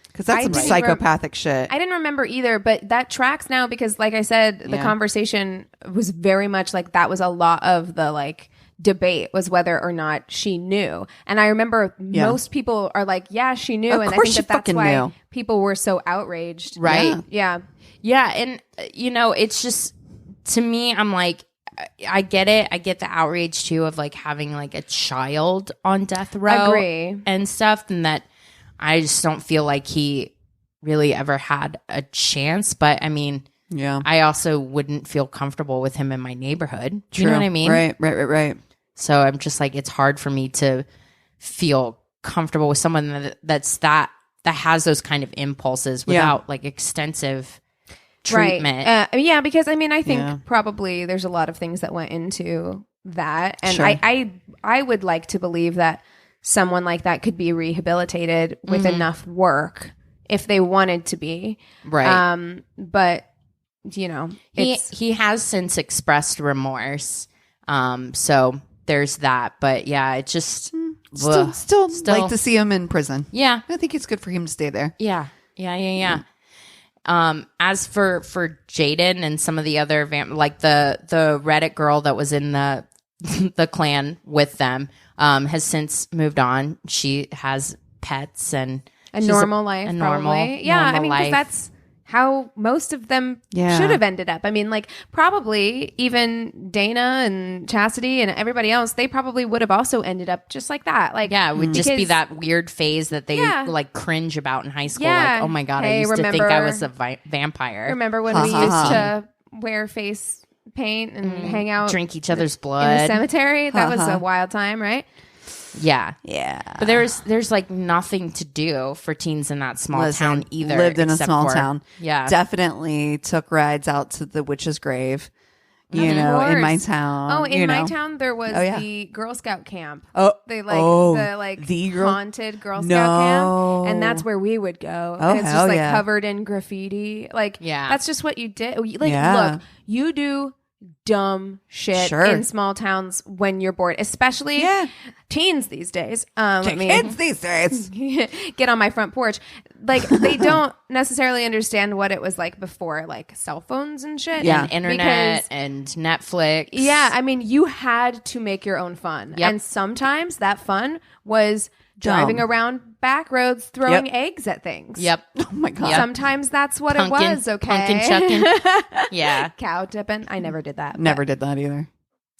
Because that's
I
some
didn't
psychopathic shit.
I didn't remember either, but that tracks now because, like I said, the conversation was very much like that was a lot of the like debate was whether or not she knew. And I remember most people are like, yeah, she knew.
Of
and I
course
think
she
that's why
knew.
people were so outraged.
Right.
Yeah.
Yeah. And, you know, it's just, to me, I'm like, I get it. I get the outrage too of like having like a child on death row
Agree.
and stuff. And that I just don't feel like he really ever had a chance. But I mean, I also wouldn't feel comfortable with him in my neighborhood. Do you know what I mean?
Right.
So I'm just like, it's hard for me to feel comfortable with someone that has those kind of impulses without like extensive treatment.
Right. Because I mean, I think probably there's a lot of things that went into that. And I would like to believe that someone like that could be rehabilitated with enough work if they wanted to be.
Right.
But, you know,
he has since expressed remorse. So there's that. But yeah, it just
Still like to see him in prison.
Yeah.
I think it's good for him to stay there.
Yeah. As for Jaden and some of the other like the Reddit girl that was in the clan with them has since moved on. She has pets and
a normal life, probably. Yeah, I mean, because that's how most of them should have ended up. I mean, like probably even Dana and Chastity and everybody else, they probably would have also ended up just like that. Like,
it would just be that weird phase that they like cringe about in high school. Like, oh my God, I used to think I was a vampire.
Remember when we used to wear face paint and hang out,
drink each other's blood
in the cemetery? That was a wild time, right?
Yeah. But there's like nothing to do for teens in that small town either.
Lived in a small town.
Yeah.
Definitely took rides out to the witch's grave. You know, in my town.
Oh, in my town there was the Girl Scout camp.
Oh,
they the haunted Girl Scout camp, and that's where we would go. And it's just like covered in graffiti. Like, that's just what you did. Like, look, you do dumb shit in small towns when you're bored, especially teens these days.
Kids these days.
Get on my front porch. Like, they don't necessarily understand what it was like before, like cell phones and shit.
And internet and Netflix.
Yeah, I mean, you had to make your own fun. And sometimes that fun was driving around back roads throwing eggs at things.
Oh my God.
Sometimes that's what it was, okay?
Pumpkin chucking. Yeah.
Cow tipping. I never did that.
Never did that either.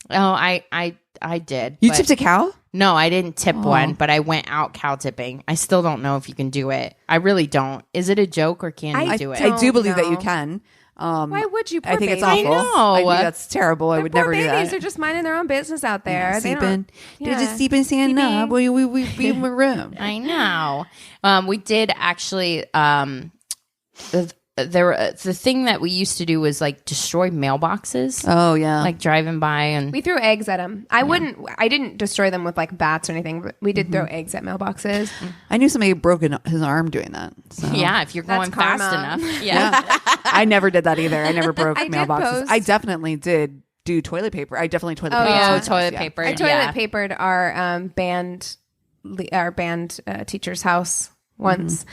Oh, I did.
You tipped a cow?
No, I didn't tip one, but I went out cow tipping. I still don't know if you can do it. I really don't. Is it a joke or can you do it?
I do believe that you can.
Why would you? Poor
I think
babies.
it's awful.
I know.
I think that's terrible. I would never do that.
Babies are just minding their own business out there.
They're just sleeping, standing up. We be in my room.
I know. We did actually. The thing that we used to do was like destroy mailboxes.
Oh yeah,
like driving by, and
we threw eggs at them. I didn't destroy them with like bats or anything, but we did throw eggs at mailboxes.
I knew somebody broke his arm doing that. So.
Yeah, if you're going fast enough. Yeah.
I never did that either. I never broke mailboxes. I definitely did do toilet paper. I definitely toilet paper.
Toilet paper.
I toilet papered our band teacher's house once.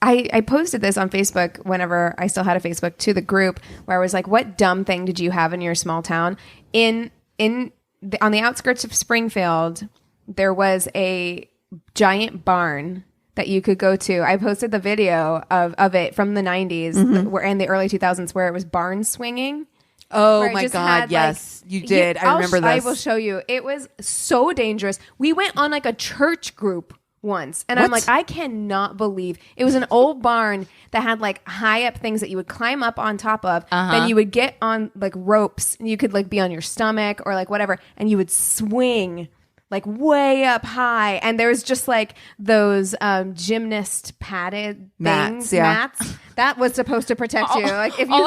I posted this on Facebook whenever I still had a Facebook to the group where I was like, what dumb thing did you have in your small town? On the outskirts of Springfield, there was a giant barn that you could go to. I posted the video of it from the 90s and the early 2000s where it was barn swinging.
Oh my God, yes, you did. I remember this.
I will show you. It was so dangerous. We went on like a church group once, and I'm like, I cannot believe it was an old barn that had like high up things that you would climb up on top of. Then you would get on like ropes, and you could like be on your stomach or like whatever, and you would swing like way up high, and there was just like those gymnast padded mats that That was supposed to protect you. Like if you
all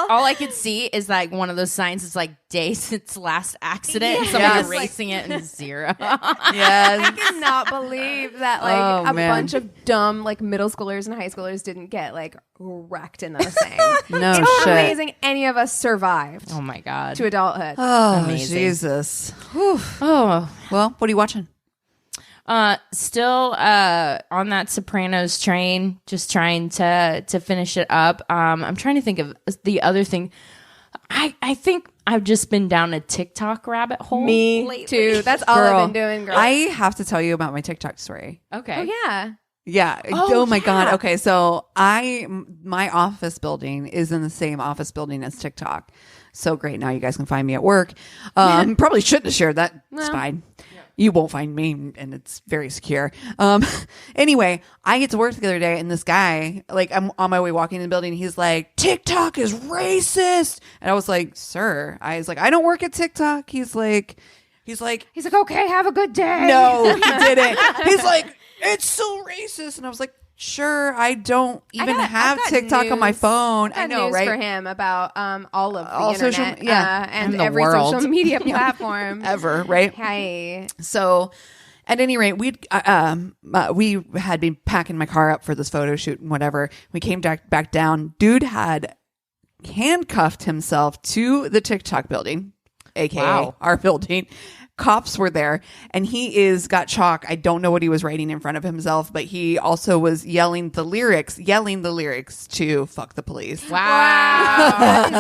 fell,
I could see is like one of those signs. It's like day since last accident. And someone erasing it and 0.
Yes.
I cannot believe that like bunch of dumb like middle schoolers and high schoolers didn't get like wrecked in those things.
No
it's
shit.
amazing any of us survived.
Oh my God.
To adulthood.
Oh,
Amazing.
Jesus.
Oh.
Well, what are you watching?
Still on that Sopranos train, just trying to finish it up. I'm trying to think of the other thing. I think I've just been down a TikTok rabbit hole.
Me
lately.
too. That's all I've been doing, girl.
I have to tell you about my TikTok story.
Okay.
Oh yeah.
Yeah. Oh my God. Okay. So my office building is in the same office building as TikTok. So great. Now you guys can find me at work. Probably shouldn't have shared that. It's fine. You won't find me, and it's very secure. Anyway, I get to work the other day, and this guy, like, I'm on my way walking in the building. He's like, TikTok is racist. And I was like, sir, I was like, I don't work at TikTok. He's like,
Okay, have a good day.
no, he didn't. He's like, it's so racist. And I was like, sure, I don't even have TikTok on my phone. I know,
news
right?
For him about all of the
All social-
internet,
yeah,
and
the
every
world.
social media platform
Ever, right?
Hey,
So, at any rate, we had been packing my car up for this photo shoot and whatever. We came back down. Dude had handcuffed himself to the TikTok building, aka our building. Cops were there, and he got chalk. I don't know what he was writing in front of himself, but he also was yelling the lyrics to "fuck the police."
Wow.
that is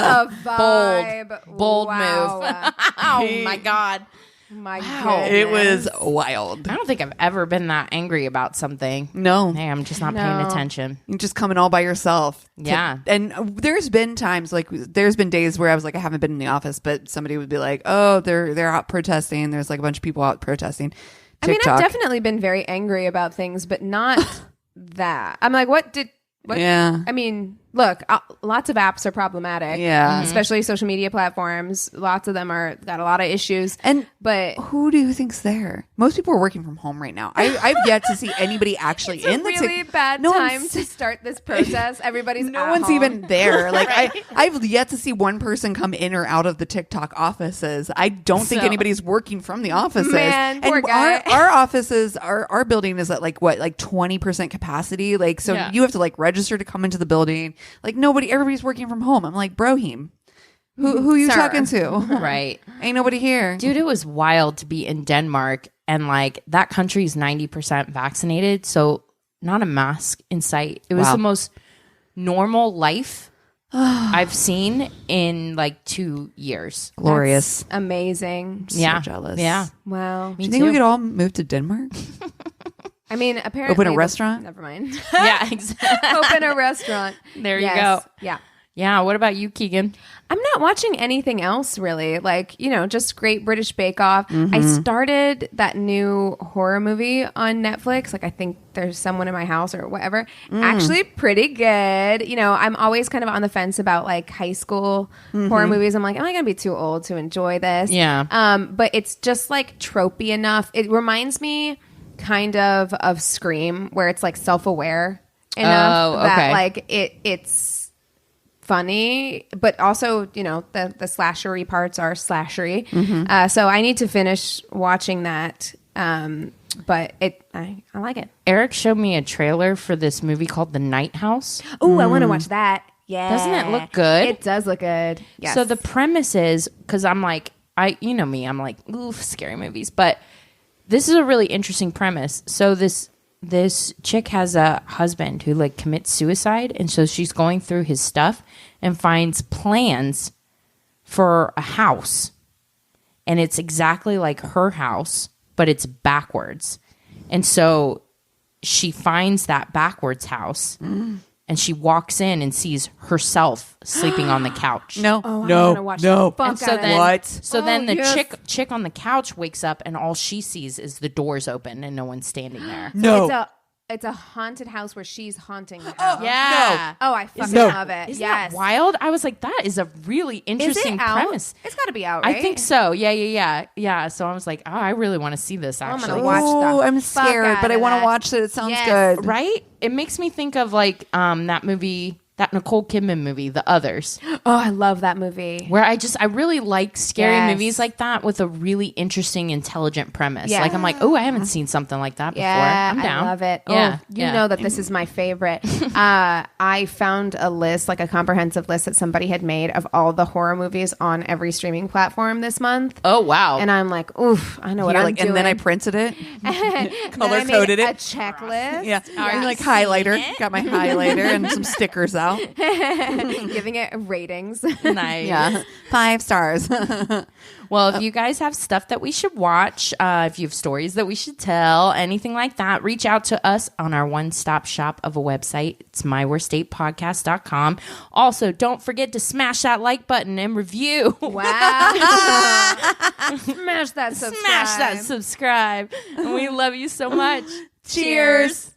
a vibe.
Bold
Wow.
move. Oh my God.
My
Wow.
goodness.
It was wild.
I don't think I've ever been that angry about something.
No,
Hey, I'm just not paying attention.
you're just coming all by yourself.
Yeah.
And there's been times, like, there's been days where I was like, I haven't been in the office, but somebody would be like, oh, they're out protesting. There's like a bunch of people out protesting.
I mean,
TikTok.
I've definitely been very angry about things, but not that. I'm like, what?
Yeah.
I mean, look, lots of apps are problematic.
Yeah.
Especially social media platforms. Lots of them got a lot of issues. But
Who do you think's there? Most people are working from home right now. I've yet to see anybody actually in the
really bad time to start this process. Everybody's
no
at
one's
home.
even there. Like I've yet to see one person come in or out of the TikTok offices. I don't think anybody's working from the offices.
Man, poor
and
guy.
our offices, our building is at like 20% capacity. Like, so you have to like register to come into the building. Like everybody's working from home. I'm like, Broheem, who you
Sir.
talking to?
Right.
Ain't nobody here.
Dude, it was wild to be in Denmark, and like that country's 90% vaccinated, so not a mask in sight. It was the most normal life I've seen in like 2 years.
Glorious.
That's amazing.
So jealous.
Yeah.
Wow.
Do you think we could all move to Denmark?
I mean, apparently
Open a restaurant?
Never mind.
Yeah, exactly.
Open a restaurant.
There you go.
Yeah.
Yeah. What about you, Keegan?
I'm not watching anything else really. Like, just Great British Bake Off. I started that new horror movie on Netflix. Like, I think There's Someone in My House or whatever. Actually pretty good. I'm always kind of on the fence about like high school horror movies. I'm like, am I going to be too old to enjoy this?
Yeah.
But it's just like tropey enough. It reminds me kind of Scream, where it's like self-aware enough that like it's funny, but also the slashery parts are slashery. So I need to finish watching that. But I like it.
Eric showed me a trailer for this movie called The Night House.
Oh, I want to watch that. Yeah,
Doesn't it look good?
It does look good. Yes.
So the premise is, because I'm like, you know me, I'm like, ooh, scary movies. But this is a really interesting premise. So this chick has a husband who like commits suicide, and so she's going through his stuff and finds plans for a house, and it's exactly like her house, but it's backwards. And so she finds that backwards house, and she walks in and sees herself sleeping on the couch.
No.
I wanna watch the fuck
And so
out of
then,
it.
so then the
yes.
chick on the couch wakes up, and all she sees is the doors open and no one's standing there.
It's a haunted house where she's haunting the house.
Yeah.
Oh, I fucking love it.
Isn't
yes.
that wild? I was like, that is a really interesting
Is it out?
premise.
It's got to be out, right?
I think so. Yeah. So I was like, oh, I really want to see this
I'm
actually.
gonna watch
Oh,
the
I'm
fuck
scared,
out
but I
of
want to
that.
watch it. It sounds
Yes.
good.
Right? It makes me think of like that movie that Nicole Kidman movie, The Others.
Oh, I love that movie.
Where I really like scary movies like that with a really interesting, intelligent premise.
Yeah.
Like, I'm like, oh, I haven't seen something like that before. I'm down.
I love it.
Yeah.
Oh, you know that this is my favorite. I found a list, like a comprehensive list that somebody had made of all the horror movies on every streaming platform this month.
Oh, wow.
And I'm like, oof, I know what I'm doing.
And then I printed it,
color
coded it.
A checklist.
Yeah. Like highlighter. Got my highlighter and some stickers out.
Giving it ratings.
Nice.
Yeah. 5 stars.
Well, if you guys have stuff that we should watch, if you have stories that we should tell, anything like that, reach out to us on our one-stop shop of a website. It's myworstatepodcast.com. Also, don't forget to smash that like button and review.
Wow. Smash that subscribe.
Smash that subscribe. And we love you so much.
Cheers.